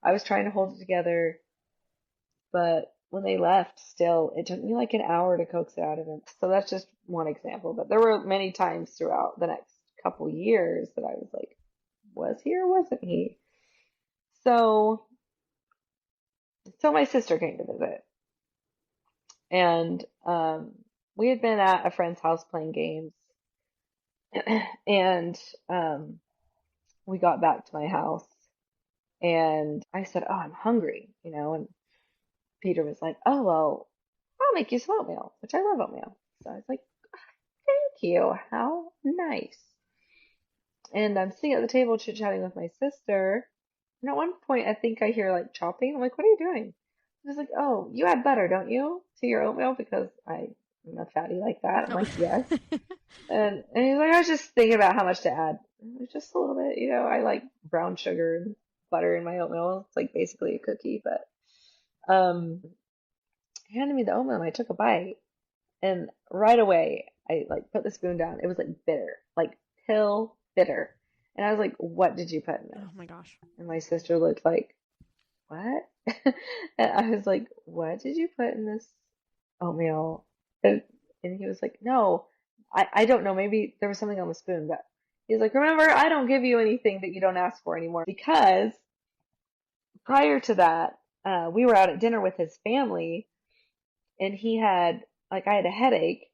Speaker 2: I was trying to hold it together. But when they left, still, it took me like an hour to coax it out of him. So that's just one example. But there were many times throughout the next couple years that I was like, was he or wasn't he? So, so my sister came to visit, and we had been at a friend's house playing games, and we got back to my house, and I said, "Oh, I'm hungry," and Peter was like, "Oh, well, I'll make you some oatmeal," which I love oatmeal. So I was like, "Thank you. How nice." And I'm sitting at the table chit-chatting with my sister. And at one point, I think I hear like chopping. I'm like, "What are you doing?" I was like, "Oh, you add butter, don't you, to your oatmeal?" Because I'm a fatty like that. I'm
Speaker 1: Oh.
Speaker 2: like, "Yes." And he's like, "I was just thinking about how much to add." I'm like, just a little bit. I like brown sugar and butter in my oatmeal. It's like basically a cookie, but he handed me the oatmeal and I took a bite. And right away, I like put the spoon down. It was like bitter, like pill bitter. And I was like, "What did you put in
Speaker 1: Oh
Speaker 2: this?"
Speaker 1: my gosh.
Speaker 2: And my sister looked like, "What?" And I was like, "What did you put in this oatmeal?" And, and he was like, "No, I don't know. Maybe there was something on the spoon." But he's like, "Remember, I don't give you anything that you don't ask for anymore." Because prior to that, we were out at dinner with his family, and I had a headache,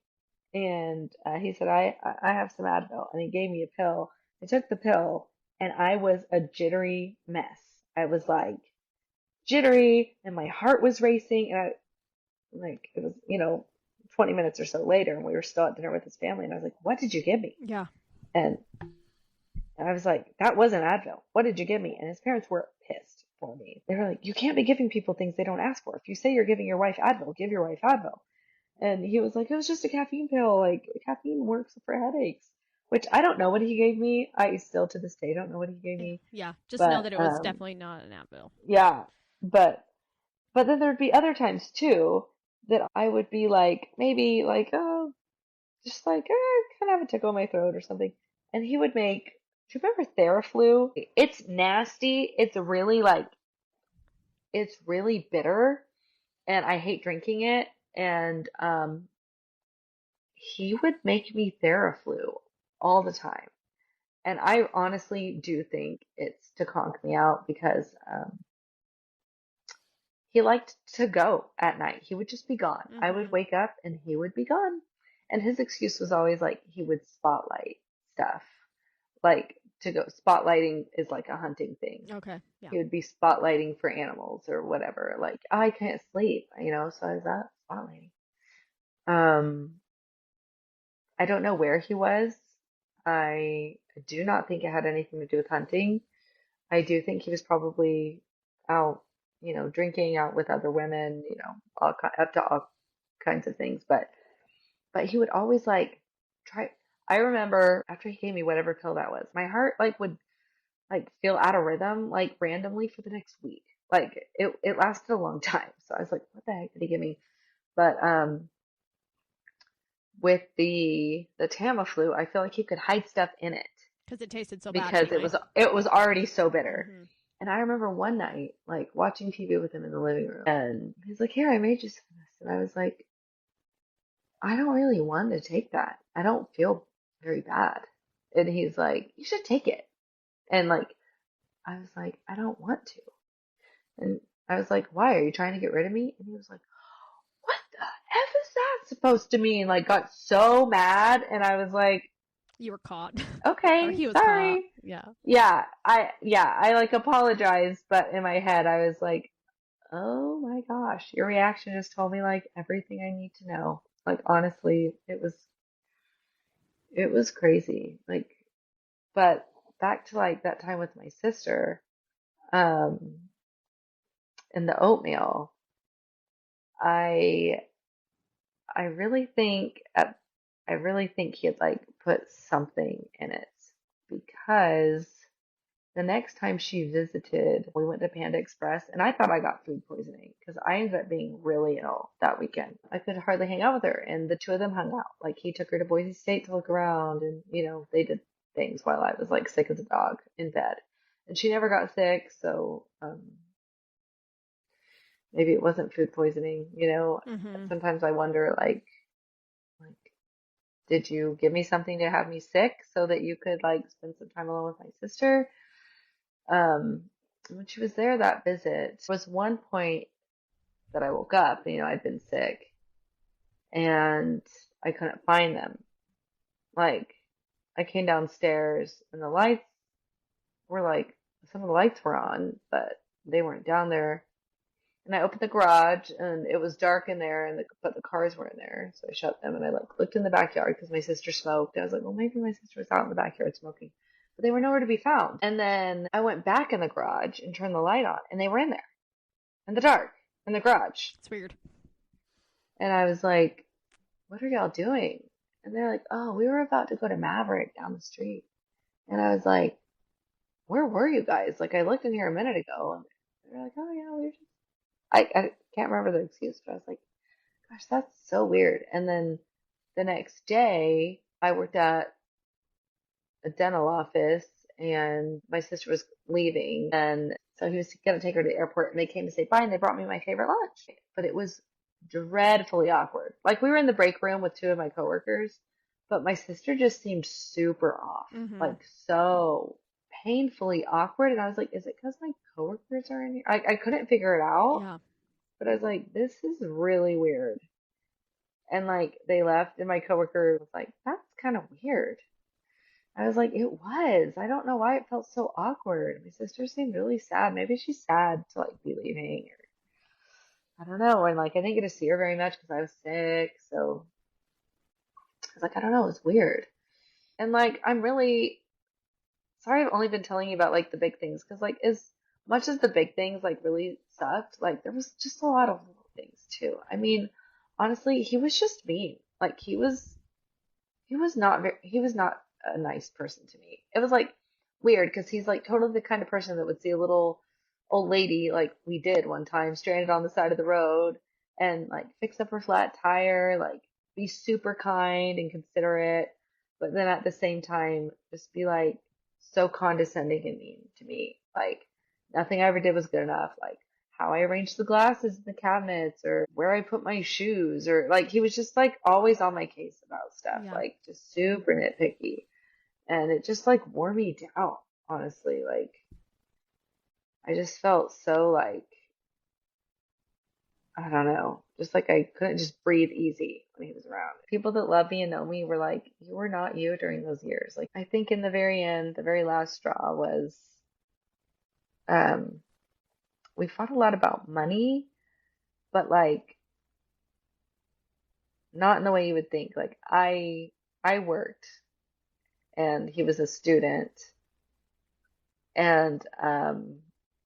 Speaker 2: and he said, I have some Advil, and he gave me a pill. I took the pill, and I was a jittery mess. I was like jittery, and my heart was racing, and it was, 20 minutes or so later, and we were still at dinner with his family, and I was like, "What did you give me?"
Speaker 1: Yeah.
Speaker 2: And I was like, "That wasn't Advil. What did you give me?" And his parents were pissed for me. They were like, "You can't be giving people things they don't ask for. If you say you're giving your wife Advil, give your wife Advil." And he was like, "It was just a caffeine pill. Like, caffeine works for headaches." Which I don't know what he gave me. I still to this day don't know what he gave me.
Speaker 1: Yeah. Just know
Speaker 2: But
Speaker 1: that it was definitely not an Advil.
Speaker 2: yeah. But then there'd be other times too that I would be like, maybe like, oh, just like, kind of have a tickle in my throat or something. And he would make, do you remember Theraflu? It's nasty. It's really bitter, and I hate drinking it. And he would make me Theraflu all the time. And I honestly do think it's to conk me out because he liked to go at night. He would just be gone. I would
Speaker 1: Mm-hmm.
Speaker 2: wake up and he would be gone. And his excuse was always like he would spotlight stuff. Like to go spotlighting is like a hunting thing.
Speaker 1: Okay. Yeah.
Speaker 2: He would be spotlighting for animals or whatever. Like, "Oh, I can't sleep, so I was out spotlighting. Um, I don't know where he was. I do not think it had anything to do with hunting. I do think he was probably out, drinking out with other women, up to all kinds of things. But he would always like try. I remember after he gave me whatever pill that was, my heart like would like feel out of rhythm like randomly for the next week. Like it lasted a long time. So I was like, "What the heck did he give me?" But with the Tamiflu, I feel like he could hide stuff in it
Speaker 1: Because it tasted so bad
Speaker 2: because it
Speaker 1: anyway.
Speaker 2: was it was already so bitter.
Speaker 1: Mm-hmm.
Speaker 2: And I remember one night, like watching TV with him in the living room, and he's like, "Here, I made you some of this." And I was like, "I don't really want to take that. I don't feel very bad." And he's like, "You should take it." And like, I was like, "I don't want to." And I was like, "Why? Are you trying to get rid of me?" And he was like, "What the F is that supposed to mean?" Like, got so mad. And I was like,
Speaker 1: You were caught. Or
Speaker 2: "Okay,
Speaker 1: he was caught.
Speaker 2: sorry."
Speaker 1: Yeah.
Speaker 2: Yeah, I like apologized, but in my head I was like, oh my gosh, your reaction just told me like everything I need to know. Like honestly, it was crazy. Like, but back to like that time with my sister, um, and the oatmeal, I I really think I really think he had like put something in it because the next time she visited, we went to Panda Express and I thought I got food poisoning because I ended up being really ill that weekend. I could hardly hang out with her and the two of them hung out. Like he took her to Boise State to look around and they did things while I was like sick as a dog in bed. And she never got sick, so maybe it wasn't food poisoning.
Speaker 1: Mm-hmm.
Speaker 2: Sometimes I wonder like did you give me something to have me sick so that you could like spend some time alone with my sister? Um, when she was there that visit, there was one point that I woke up, I'd been sick and I couldn't find them. Like I came downstairs and the lights were like some of the lights were on, but they weren't down there. And I opened the garage and it was dark in there but the cars were in there. So I shut them and I like looked in the backyard because my sister smoked. I was like, well, maybe my sister was out in the backyard smoking. But they were nowhere to be found. And then I went back in the garage and turned the light on and they were in there in the dark in the garage.
Speaker 1: It's weird.
Speaker 2: And I was like, what are y'all doing? And they're like, oh, we were about to go to Maverick down the street. And I was like, where were you guys? Like I looked in here a minute ago and they're like, oh yeah, we were just I can't remember the excuse, but I was like, gosh, that's so weird. And then the next day, I worked at a dental office and my sister was leaving. And so he was going to take her to the airport and they came to say bye and they brought me my favorite lunch. But it was dreadfully awkward. Like we were in the break room with two of my coworkers, but my sister just seemed super off,
Speaker 1: Mm-hmm.
Speaker 2: like so painfully awkward. And I was like, is it because my coworkers are in here? I couldn't figure it out,
Speaker 1: Yeah.
Speaker 2: but I was like, this is really weird. And like they left, and my coworker was like, "That's kind of weird." I was like, "It was. I don't know why it felt so awkward." My sister seemed really sad. Maybe she's sad to like be leaving, or I don't know. And like I didn't get to see her very much because I was sick. So I was like, I don't know. It's weird. And like I'm really sorry. I've only been telling you about like the big things because like as much as the big things like really sucked, like there was just a lot of little things too. I mean, honestly, he was just mean. Like he was not a nice person to me. It was like weird because he's like totally the kind of person that would see a little old lady like we did one time stranded on the side of the road and like fix up her flat tire, like be super kind and considerate, but then at the same time just be like so condescending and mean to me. Like nothing I ever did was good enough. Like how I arranged the glasses in the cabinets or where I put my shoes or like he was just like always on my case about stuff,
Speaker 1: Yeah.
Speaker 2: like just super nitpicky. And it just like wore me down, honestly. Like I just felt so like I don't know, just like I couldn't just breathe easy when he was around. People that love me and know me were like, you were not you during those years. Like I think in the very end, the very last straw was um we fought a lot about money, but like not in the way you would think. Like I worked and he was a student and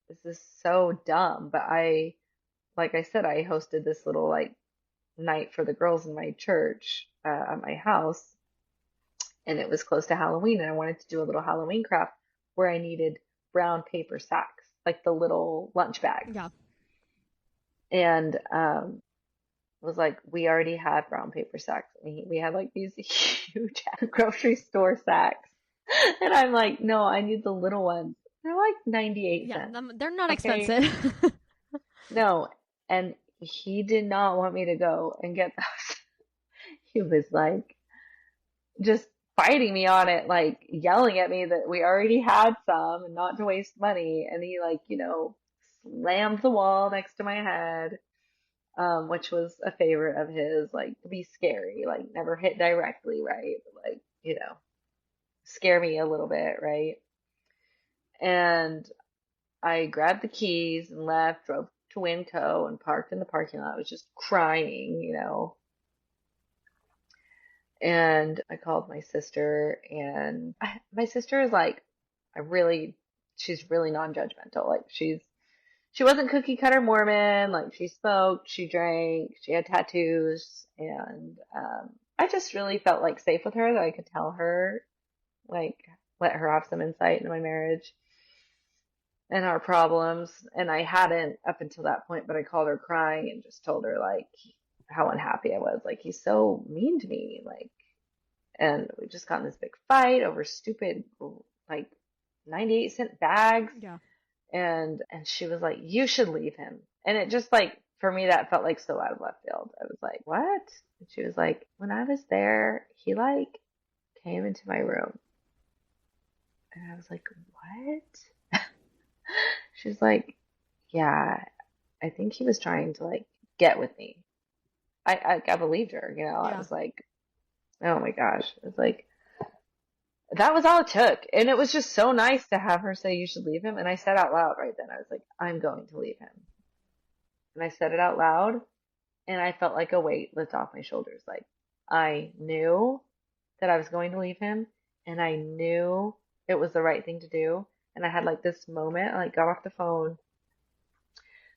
Speaker 2: this is so dumb, but I like I said I hosted this little like night for the girls in my church at my house and it was close to Halloween and I wanted to do a little Halloween craft where I needed brown paper sacks, like the little lunch bags.
Speaker 1: Yeah.
Speaker 2: And was like, we already had brown paper sacks. We had like these huge grocery store sacks. And I'm like, no, I need the little ones. They're like 98
Speaker 1: Yeah.
Speaker 2: cents.
Speaker 1: They're not
Speaker 2: Okay.
Speaker 1: expensive.
Speaker 2: No. And he did not want me to go and get those. He was like, just fighting me on it, like yelling at me that we already had some and not to waste money. And he like, slammed the wall next to my head, which was a favorite of his, like to be scary, like never hit directly, right? But like, scare me a little bit, right? And I grabbed the keys and left, drove to Winco and parked in the parking lot. I was just crying, and I called my sister, and my sister is like, she's really non-judgmental. Like she wasn't cookie cutter Mormon. Like she smoked, she drank, she had tattoos, and I just really felt like safe with her that I could tell her, like, let her have some insight into my marriage and our problems. And I hadn't up until that point, but I called her crying and just told her like how unhappy I was. Like he's so mean to me, like, and we just got in this big fight over stupid like 98-cent bags.
Speaker 1: Yeah.
Speaker 2: And she was like, you should leave him. And it just like, for me, that felt like so out of left field. I was like, what? And she was like, when I was there, he like came into my room. And I was like, what? She was like, yeah, I think he was trying to like get with me. I believed her, I
Speaker 1: Yeah.
Speaker 2: was like, oh my gosh. It was like, that was all it took. And it was just so nice to have her say you should leave him. And I said out loud right then, I was like, I'm going to leave him. And I said it out loud, and I felt like a weight lift off my shoulders. Like I knew that I was going to leave him, and I knew it was the right thing to do. And I had like this moment, I like got off the phone.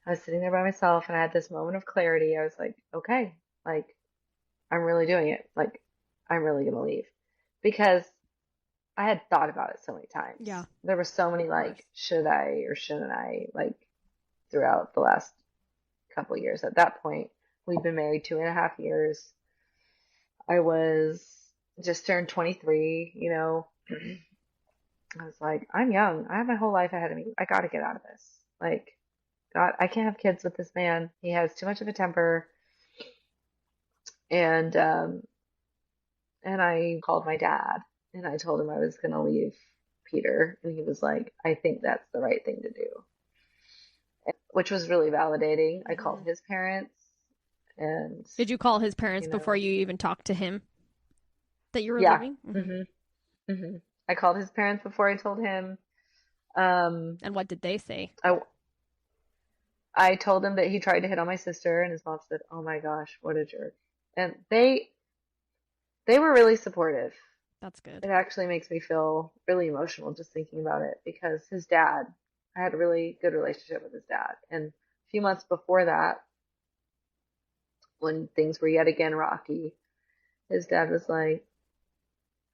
Speaker 2: I was sitting there by myself, and I had this moment of clarity. I was like, okay, like I'm really doing it. Like I'm really gonna leave. Because I had thought about it so many times.
Speaker 1: Yeah.
Speaker 2: There were so many
Speaker 1: Of course.
Speaker 2: like, should I or shouldn't I, like throughout the last couple years. At that point, we'd been married 2.5 years. I was just turned 23. I was like, I'm young. I have my whole life ahead of me. I got to get out of this. Like, God, I can't have kids with this man. He has too much of a temper. And I called my dad and I told him I was going to leave Peter. And he was like, I think that's the right thing to do, which was really validating. I called
Speaker 1: Mm-hmm.
Speaker 2: his parents and,
Speaker 1: Did you call his parents
Speaker 2: you
Speaker 1: before
Speaker 2: know,
Speaker 1: you even talked to him that you were
Speaker 2: yeah.
Speaker 1: leaving? Mm-hmm.
Speaker 2: hmm hmm I called his parents before I told him. Um,
Speaker 1: And what did they say?
Speaker 2: I, I told him that he tried to hit on my sister, and his mom said, "Oh my gosh, what a jerk!" And they were really supportive.
Speaker 1: That's good.
Speaker 2: It actually makes me feel really emotional just thinking about it because his dad, I had a really good relationship with his dad, and a few months before that, when things were yet again rocky, his dad was like,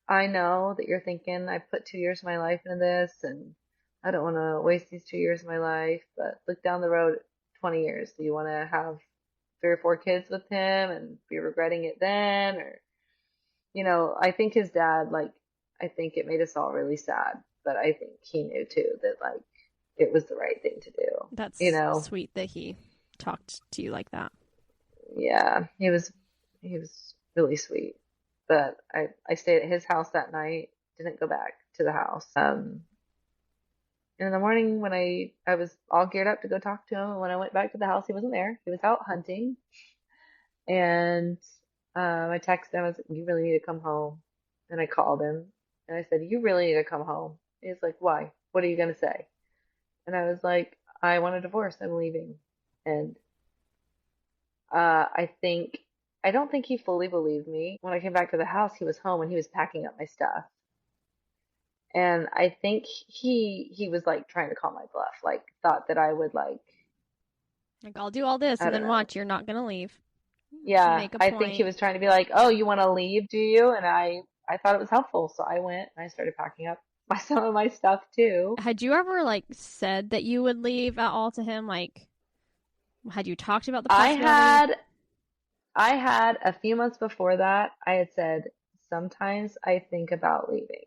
Speaker 2: I know that you're thinking I put 2 years of my life into this and I don't want to waste these 2 years of my life, but look down the road 20 years. Do you want to have 3 or 4 kids with him and be regretting it then? Or, I think his dad, like, I think it made us all really sad, but I think he knew too that, like, it was the right thing to do, you
Speaker 1: That's
Speaker 2: know?
Speaker 1: sweet that he talked to you like that.
Speaker 2: Yeah, he was really sweet. But I stayed at his house that night, didn't go back to the house. And in the morning when I was all geared up to go talk to him, and when I went back to the house, he wasn't there. He was out hunting. And I texted him, I was like, you really need to come home. And I called him and I said, you really need to come home. He's like, why? What are you gonna say? And I was like, I want a divorce. I'm leaving. And I think I don't think he fully believed me. When I came back to the house, he was home and he was packing up my stuff. And I think he was like trying to call my bluff, like thought that I would like,
Speaker 1: Like, I'll do all this
Speaker 2: I
Speaker 1: and
Speaker 2: don't
Speaker 1: then
Speaker 2: know.
Speaker 1: watch, you're not going to leave.
Speaker 2: Yeah,
Speaker 1: Make a
Speaker 2: I think he
Speaker 1: point.
Speaker 2: was trying to be like, "Oh, you want to leave, do you?" And I thought it was helpful, so I went and I started packing up some of my stuff too.
Speaker 1: Had you ever, like, said that you would leave at all to him? Like, had you talked about the
Speaker 2: I
Speaker 1: possibility?
Speaker 2: had I had a few months before that, I had said, "Sometimes I think about leaving."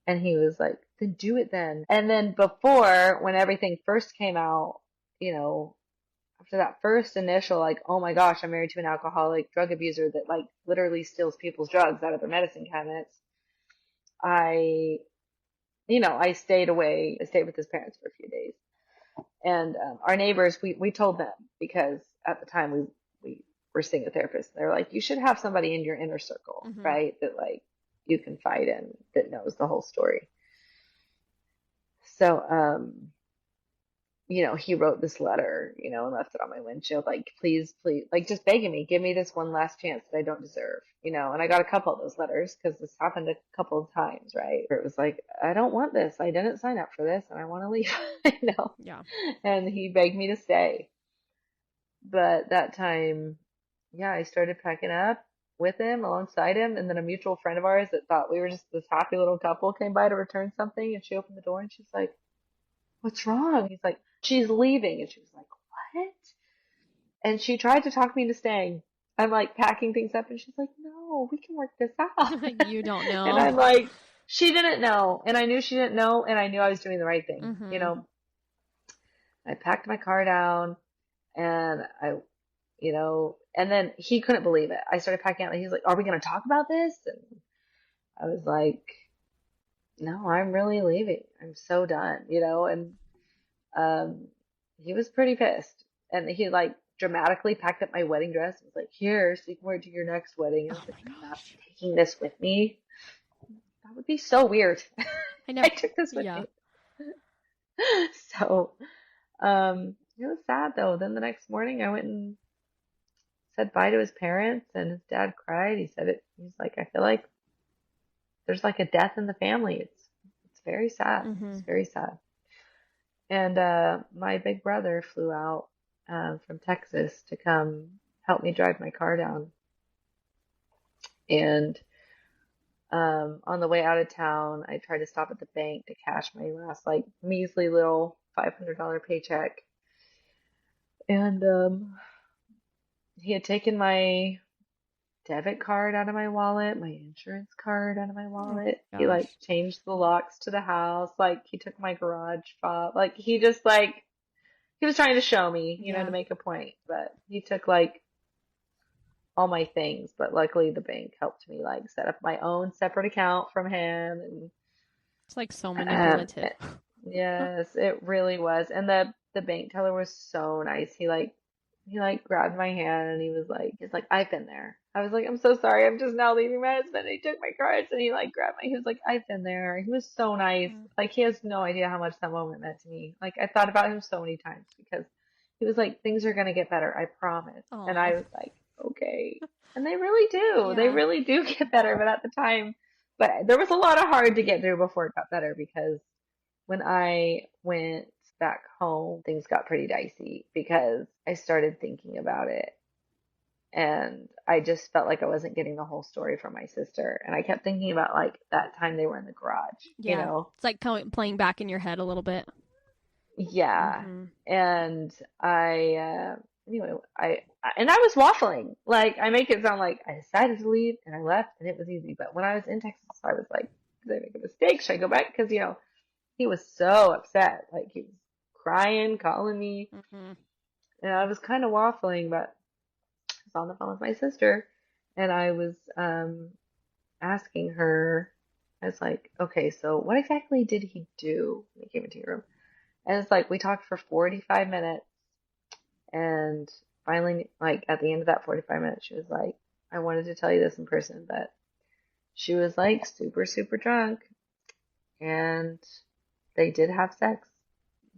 Speaker 2: And he was like, then do it then. And then before, when everything first came out, you know, after that first initial, like, oh my gosh, I'm married to an alcoholic drug abuser that like literally steals people's drugs out of their medicine cabinets, I, I stayed away. I stayed with his parents for a few days. And our neighbors, we told them because at the time we were seeing a therapist. They're like, you should have somebody in your inner circle,
Speaker 1: Mm-hmm.
Speaker 2: right? That like you can fight in that knows the whole story. So, he wrote this letter, and left it on my windshield, like, please, please, like, just begging me, give me this one last chance that I don't deserve, and I got a couple of those letters because this happened a couple of times, right? Where it was like, I don't want this. I didn't sign up for this and I want to leave,
Speaker 1: Yeah.
Speaker 2: And he begged me to stay. But that time, yeah, I started packing up with him, alongside him, and then a mutual friend of ours that thought we were just this happy little couple came by to return something, and she opened the door and she's like, "What's wrong?" He's like, "She's leaving." And she was like, "What?" And she tried to talk me into staying. I'm like packing things up and she's like, "No, we can work this out."
Speaker 1: You don't
Speaker 2: And
Speaker 1: know.
Speaker 2: I'm like, she didn't know, and I knew she didn't know, and I knew I was doing the right thing.
Speaker 1: Mm-hmm.
Speaker 2: I packed my car down and and then he couldn't believe it. I started packing out and he's like, "Are we going to talk about this?" And I was like, "No, I'm really leaving. I'm so done. And um, he was pretty pissed. And he like dramatically packed up my wedding dress and was like, "Here, so you can wear it to your next wedding." And I
Speaker 1: Oh
Speaker 2: was like,
Speaker 1: my
Speaker 2: "I'm not
Speaker 1: gosh.
Speaker 2: taking this with me. That would be so weird."
Speaker 1: I
Speaker 2: I
Speaker 1: never,
Speaker 2: took this with
Speaker 1: yeah.
Speaker 2: me. So, it was sad though. Then the next morning I went and said bye to his parents and his dad cried. He said it, he's like, "I feel like there's like a death in the family. It's very sad.
Speaker 1: Mm-hmm.
Speaker 2: It's very sad." And my big brother flew out from Texas to come help me drive my car down. And on the way out of town, I tried to stop at the bank to cash my last like measly little $500 paycheck. And he had taken my debit card out of my wallet, my insurance card out of my
Speaker 1: Oh
Speaker 2: wallet.
Speaker 1: my
Speaker 2: He like
Speaker 1: gosh.
Speaker 2: changed the locks to the house. Like he took my garage fob. Like he just like he was trying to show me, to
Speaker 1: Yeah.
Speaker 2: make a point. But he took like all my things. But luckily the bank helped me like set up my own separate account from him. And
Speaker 1: It's like so
Speaker 2: um,
Speaker 1: manipulative.
Speaker 2: yes, it really was. And the bank teller was so nice. He like grabbed my hand and he's like, "I've been there." I was like, "I'm so sorry. I'm just now leaving my husband." He took my cards and he like grabbed my. He was like, "I've been there." He was so nice.
Speaker 1: Mm.
Speaker 2: Like he has no idea how much that moment meant to me. Like I thought about him so many times because he was like, "Things are gonna get better. I promise." And I
Speaker 1: Oh,
Speaker 2: was like, "Okay." And they really do. They
Speaker 1: yeah.
Speaker 2: really do get better. But at the time, but there was a lot of hard to get through before it got better because when I went back home, things got pretty dicey because I started thinking about it and I just felt like I wasn't getting the whole story from my sister. And I kept thinking about like that time they were in the garage, you
Speaker 1: Yeah.
Speaker 2: know?
Speaker 1: It's like playing back in your head a little bit.
Speaker 2: Yeah.
Speaker 1: Mm-hmm.
Speaker 2: And anyway, and I was waffling. Like I make it sound like I decided to leave and I left and it was easy. But when I was in Texas, I was like, did I make a mistake? Should I go back? Because, he was so upset. Like he was crying, calling me,
Speaker 1: Mm-hmm.
Speaker 2: and I was kind of waffling, but I was on the phone with my sister, and I was asking her. I was like, "Okay, so what exactly did he do when he came into your room?" And it's like we talked for 45 minutes, and finally, like at the end of that 45 minutes, she was like, "I wanted to tell you this in person, but." She was like super, super drunk, and they did have sex.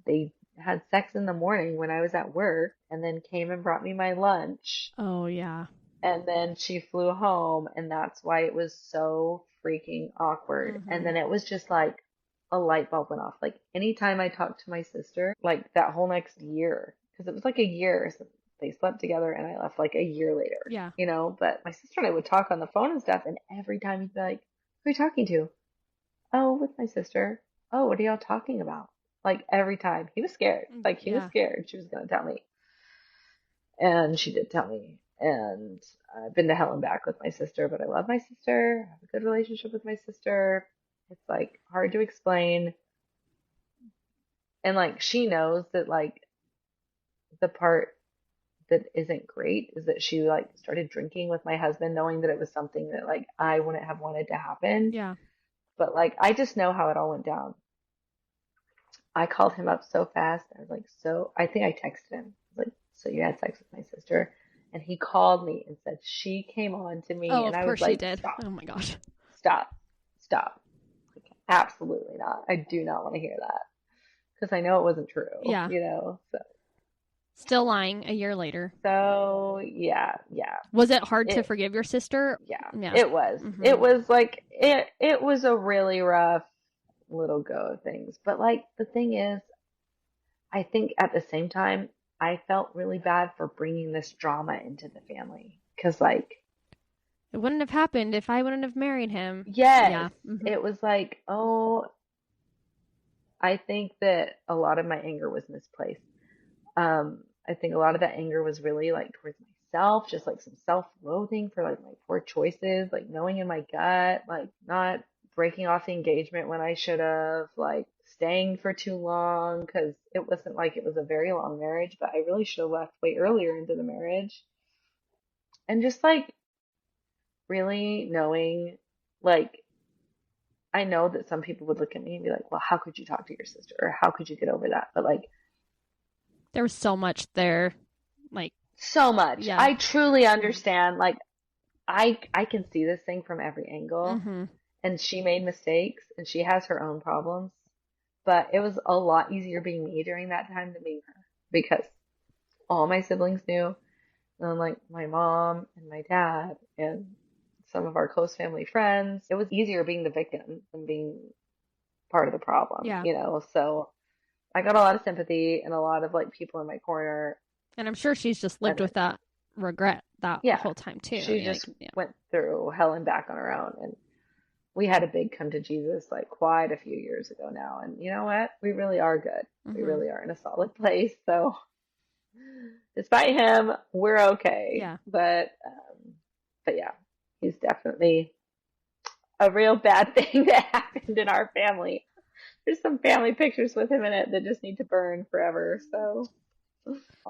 Speaker 2: They had sex in the morning when I was at work and then came and brought me my lunch.
Speaker 1: Oh, yeah.
Speaker 2: And then she flew home, and that's why it was so freaking awkward. And
Speaker 1: Mm-hmm.
Speaker 2: then it was just like a light bulb went off. Like anytime I talked to my sister, like that whole next year, because it was like a year since they slept together and I left like a year later,
Speaker 1: Yeah.
Speaker 2: But my sister and I would talk on the phone and stuff, and every time he'd be like, "Who are you talking to?" "Oh, with my sister." "Oh, what are y'all talking about?" Like every time. He was scared. Like he was
Speaker 1: Yeah.
Speaker 2: scared she was gonna tell me. And she did tell me. And I've been to hell and back with my sister, but I love my sister. I have a good relationship with my sister. It's like hard to explain. And like she knows that like the part that isn't great is that she like started drinking with my husband, knowing that it was something that like I wouldn't have wanted to happen.
Speaker 1: Yeah.
Speaker 2: But like I just know how it all went down. I called him up so fast. I was like, so I think I texted him. I was like, "So you had sex with my sister?" And he called me and said she came on to me,
Speaker 1: Oh,
Speaker 2: and
Speaker 1: of
Speaker 2: I was
Speaker 1: course she
Speaker 2: like,
Speaker 1: did.
Speaker 2: "Stop,
Speaker 1: Oh my gosh.
Speaker 2: stop, stop. Like, absolutely not. I do not want to hear that." because I know it wasn't true,
Speaker 1: Yeah.
Speaker 2: you know.
Speaker 1: Still lying a year later.
Speaker 2: So yeah, yeah.
Speaker 1: Was it hard to
Speaker 2: It
Speaker 1: forgive your sister?
Speaker 2: Yeah,
Speaker 1: Yeah.
Speaker 2: it was. It was like it was a really rough little go of things. But like the thing is, I think at the same time, I felt really bad for bringing this drama into the family. Because like,
Speaker 1: It wouldn't have happened if I wouldn't have married him.
Speaker 2: yes,
Speaker 1: Yeah.
Speaker 2: it was like, oh, I think that a lot of my anger was misplaced. I think a lot of that anger was really like towards myself, just like some self-loathing for like my poor choices, like knowing in my gut, like not breaking off the engagement when I should have, like staying for too long because it wasn't like it was a very long marriage, but I really should have left way earlier into the marriage. And just like really knowing, like, I know that some people would look at me and be like, well, how could you talk to your sister? Or how could you get over that? But like,
Speaker 1: There was so much there. Like,
Speaker 2: so much.
Speaker 1: yeah.
Speaker 2: I truly understand. Like, I can see this thing from every angle,
Speaker 1: Mm-hmm.
Speaker 2: and she made mistakes and she has her own problems, but it was a lot easier being me during that time than being her because all my siblings knew, and like my mom and my dad and some of our close family friends. It was easier being the victim than being part of the problem,
Speaker 1: Yeah.
Speaker 2: you know? So I got a lot of sympathy and a lot of like people in my corner.
Speaker 1: And I'm sure she's just lived
Speaker 2: And
Speaker 1: with that regret that
Speaker 2: yeah,
Speaker 1: whole time too.
Speaker 2: she
Speaker 1: Like,
Speaker 2: just
Speaker 1: yeah.
Speaker 2: went through hell and back on her own. And we had a big come to Jesus like quite a few years ago now. And you know what? We really are good. We
Speaker 1: Mm-hmm.
Speaker 2: really are in a solid place. So despite him, we're okay.
Speaker 1: Yeah.
Speaker 2: But yeah, he's definitely a real bad thing that happened in our family. There's some family pictures with him in it that just need to burn forever. So,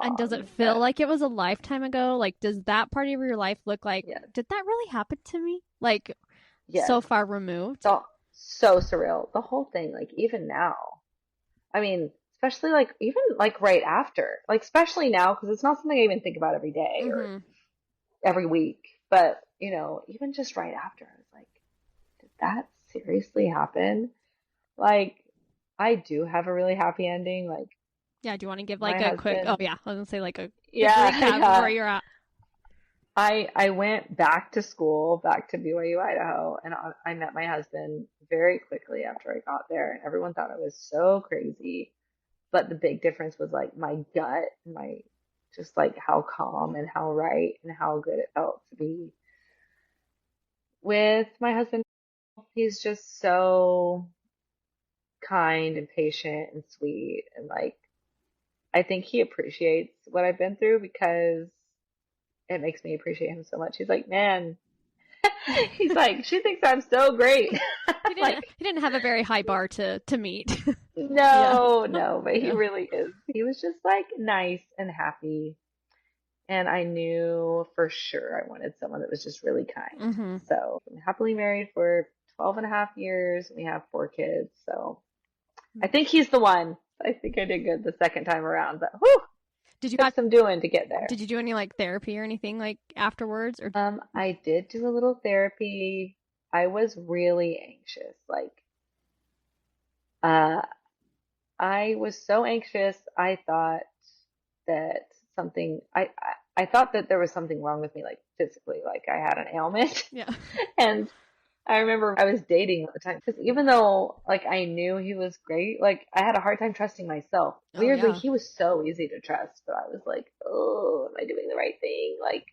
Speaker 1: And does it feel
Speaker 2: but
Speaker 1: like it was a lifetime ago? Like, does that part of your life look like,
Speaker 2: yes,
Speaker 1: did that really happen to me? Like,
Speaker 2: yes,
Speaker 1: so far removed?
Speaker 2: so so surreal. The whole thing, like even now. I mean, especially like even like right after, like especially now because it's not something I even think about every day or
Speaker 1: Mm-hmm.
Speaker 2: every week. But you know, even just right after, I was like, did that seriously happen? Like, I do have a really happy ending. Like
Speaker 1: Yeah, do you want to give like
Speaker 2: my
Speaker 1: a quick, oh
Speaker 2: husband,
Speaker 1: yeah, I was gonna say like a quick
Speaker 2: yeah,
Speaker 1: recap of where
Speaker 2: yeah.
Speaker 1: you're at.
Speaker 2: I went back to school, back to BYU, Idaho, and I met my husband very quickly after I got there, and everyone thought I was so crazy. But the big difference was like my gut, my just like how calm and how right and how good it felt to be with my husband. He's just so kind and patient and sweet, and like I think he appreciates what I've been through because it makes me appreciate him so much. He's like, man, he's like, she thinks I'm so great.
Speaker 1: He didn't
Speaker 2: Like,
Speaker 1: he didn't have a very high bar to meet. Yeah.
Speaker 2: no, no, but he
Speaker 1: Yeah.
Speaker 2: really is. He was just like nice and happy. And I knew for sure I wanted someone that was just really kind.
Speaker 1: Mm-hmm.
Speaker 2: So I'm happily married for 12 and a half years. We have 4 kids. So I think he's the one. I think I did good the second time around, but whew,
Speaker 1: Did you
Speaker 2: took some doing to get there.
Speaker 1: did you do any like therapy or anything like afterwards or
Speaker 2: I did do a little therapy. I was really anxious. Like, uh, I was so anxious. I thought that something, I thought that there was something wrong with me, like physically, like I had an ailment.
Speaker 1: yeah.
Speaker 2: And I remember I was dating at the time because even though like I knew he was great, like I had a hard time trusting myself.
Speaker 1: Oh
Speaker 2: Weirdly,
Speaker 1: yeah.
Speaker 2: he was so easy to trust, but I was like, oh, am I doing the right thing? Like,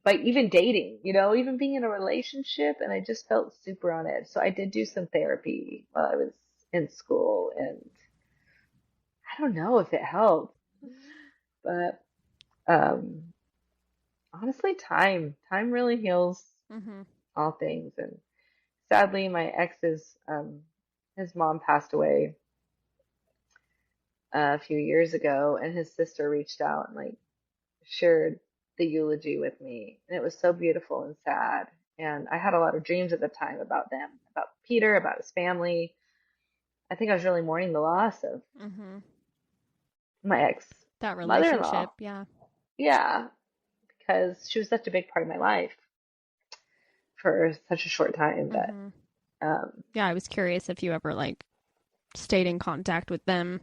Speaker 2: by even dating, you know, even being in a relationship, and I just felt super on edge. So I did do some therapy while I was in school, and I don't know if it helped, but um, honestly, time really heals
Speaker 1: Mm-hmm.
Speaker 2: all things. And sadly, my ex's his mom passed away a few years ago, and his sister reached out and like shared the eulogy with me, and it was so beautiful and sad. And I had a lot of dreams at the time about them, about Peter, about his family. I think I was really mourning the loss of
Speaker 1: Mm-hmm.
Speaker 2: my ex
Speaker 1: That
Speaker 2: mother-in-law.
Speaker 1: relationship, yeah.
Speaker 2: Yeah, because she was such a big part of my life for such a short time that
Speaker 1: Mm-hmm.
Speaker 2: um
Speaker 1: Yeah, I was curious if you ever like stayed in contact with them.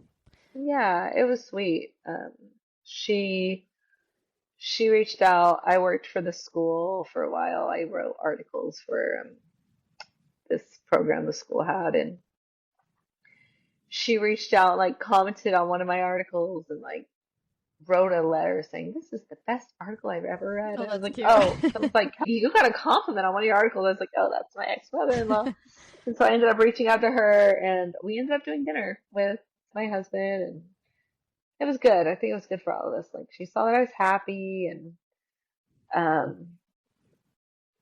Speaker 2: Yeah, it was sweet. She she reached out. I worked for the school for a while. I wrote articles for this program the school had, and she reached out, like commented on one of my articles, and like wrote a letter saying, "This is the best article I've ever read."
Speaker 1: Oh,
Speaker 2: And I was
Speaker 1: that's
Speaker 2: like,
Speaker 1: cute.
Speaker 2: "Oh," someone's like, "You got a compliment on one of your articles." I was like, "Oh, that's my ex-mother-in-law." And so I ended up reaching out to her, and we ended up doing dinner with my husband, and it was good. I think it was good for all of us. Like she saw that I was happy, and um,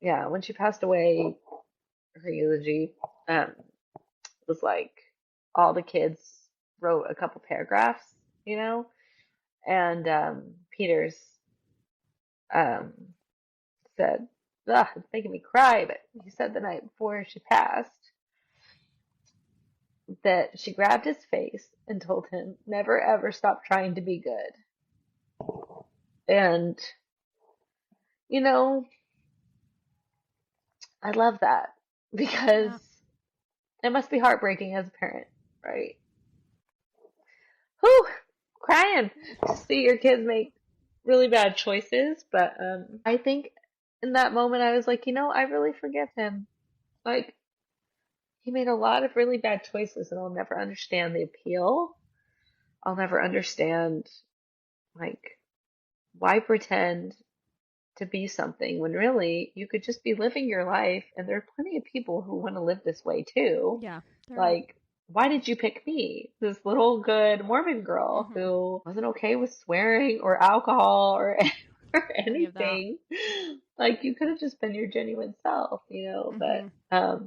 Speaker 2: yeah, when she passed away, her eulogy was like all the kids wrote a couple paragraphs, you know, and Peter's um said, "Ugh, it's making me cry," but he said the night before she passed that she grabbed his face and told him, "Never ever stop trying to be good." And, you know, I love that because
Speaker 1: Yeah.
Speaker 2: it must be heartbreaking as a parent, right? Whew, crying to see your kids make really bad choices. But I think in that moment I was like, I really forgive him. Like, he made a lot of really bad choices, and I'll never understand the appeal. I'll never understand, like, why pretend to be something when really you could just be living your life, and there are plenty of people who want to live this way too.
Speaker 1: Yeah. There are.
Speaker 2: Like, why did you pick me, this little good Mormon girl
Speaker 1: Mm-hmm.
Speaker 2: who wasn't okay with swearing or alcohol or, or
Speaker 1: Any of that.
Speaker 2: anything? Like, you could have just been your genuine self, but
Speaker 1: Mm-hmm.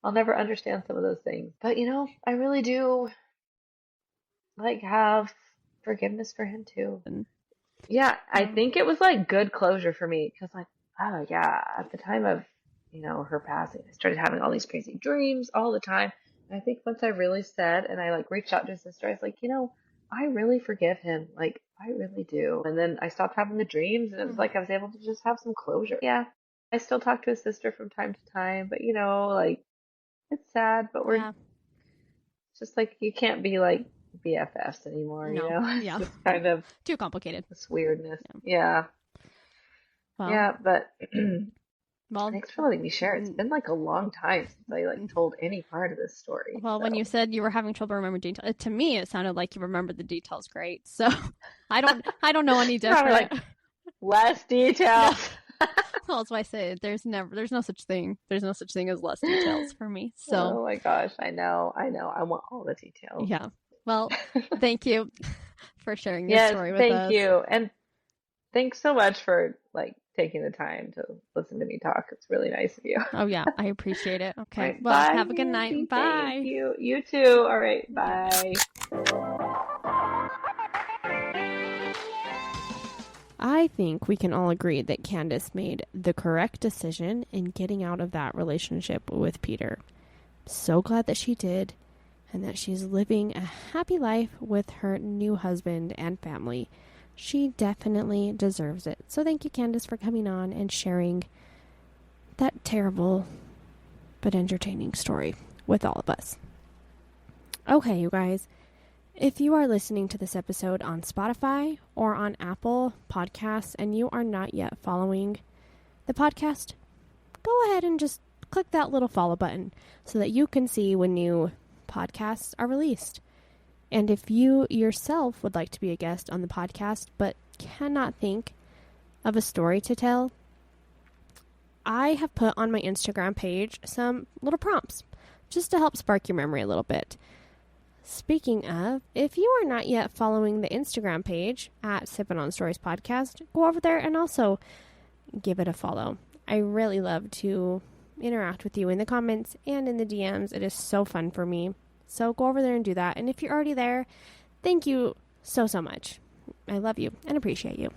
Speaker 2: I'll never understand some of those things. But I really do like have forgiveness for him too.
Speaker 1: And,
Speaker 2: Yeah, I
Speaker 1: um,
Speaker 2: think it was like good closure for me because, like, oh yeah, at the time of, her passing, I started having all these crazy dreams all the time. And I think once I really said, and I like reached out to his sister, I was like, I really forgive him. Like, I really do. And then I stopped having the dreams, and it was
Speaker 1: mhm.
Speaker 2: like I was able to just have some closure. Yeah, I still talk to his sister from time to time, but like, it's sad, but we're
Speaker 1: Yeah.
Speaker 2: just like, you can't be like BFFs anymore,
Speaker 1: No.
Speaker 2: It's
Speaker 1: Yeah.
Speaker 2: just kind of
Speaker 1: Too complicated.
Speaker 2: this weirdness.
Speaker 1: Yeah.
Speaker 2: Yeah.
Speaker 1: Well,
Speaker 2: Yeah, but
Speaker 1: well,
Speaker 2: thanks for letting me share. It's
Speaker 1: n-
Speaker 2: been like a long time since I like
Speaker 1: n-
Speaker 2: told any part of this story.
Speaker 1: well, when you
Speaker 2: So
Speaker 1: said you were having trouble remembering details, to me it sounded like you remembered the details great. So I don't know any
Speaker 2: you're probably
Speaker 1: different.
Speaker 2: like less
Speaker 1: No.
Speaker 2: details.
Speaker 1: Well, that's why I say there's no such thing. There's no such thing as less details for me. So,
Speaker 2: Oh my gosh, I know. I want all the details.
Speaker 1: yeah. Well, thank you for sharing your
Speaker 2: Yes,
Speaker 1: story with
Speaker 2: thank
Speaker 1: us.
Speaker 2: you. And thanks so much for like taking the time to listen to me talk. It's really nice of you.
Speaker 1: Oh, yeah, I appreciate it.
Speaker 2: All
Speaker 1: Okay.
Speaker 2: right,
Speaker 1: Well,
Speaker 2: bye,
Speaker 1: have a good night.
Speaker 2: Mandy. Thank
Speaker 1: Bye.
Speaker 2: you. You too. All right,
Speaker 1: Yeah, bye.
Speaker 2: bye.
Speaker 1: I think we can all agree that Candace made the correct decision in getting out of that relationship with Peter. So glad that she did, and that she's living a happy life with her new husband and family. She definitely deserves it. So thank you, Candace, for coming on and sharing that terrible but entertaining story with all of us. Okay, you guys. If you are listening to this episode on Spotify or on Apple Podcasts and you are not yet following the podcast, go ahead and just click that little follow button so that you can see when new podcasts are released. And if you yourself would like to be a guest on the podcast but cannot think of a story to tell, I have put on my Instagram page some little prompts just to help spark your memory a little bit. Speaking of, if you are not yet following the Instagram page at Sippin' on Stories Podcast, go over there and also give it a follow. I really love to interact with you in the comments and in the DMs. It is so fun for me. So go over there and do that. And if you're already there, thank you so much. I love you and appreciate you.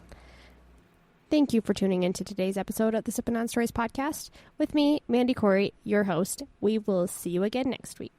Speaker 1: Thank you for tuning in to today's episode of the Sippin' on Stories Podcast with me, Mandy Corey, your host. We will see you again next week.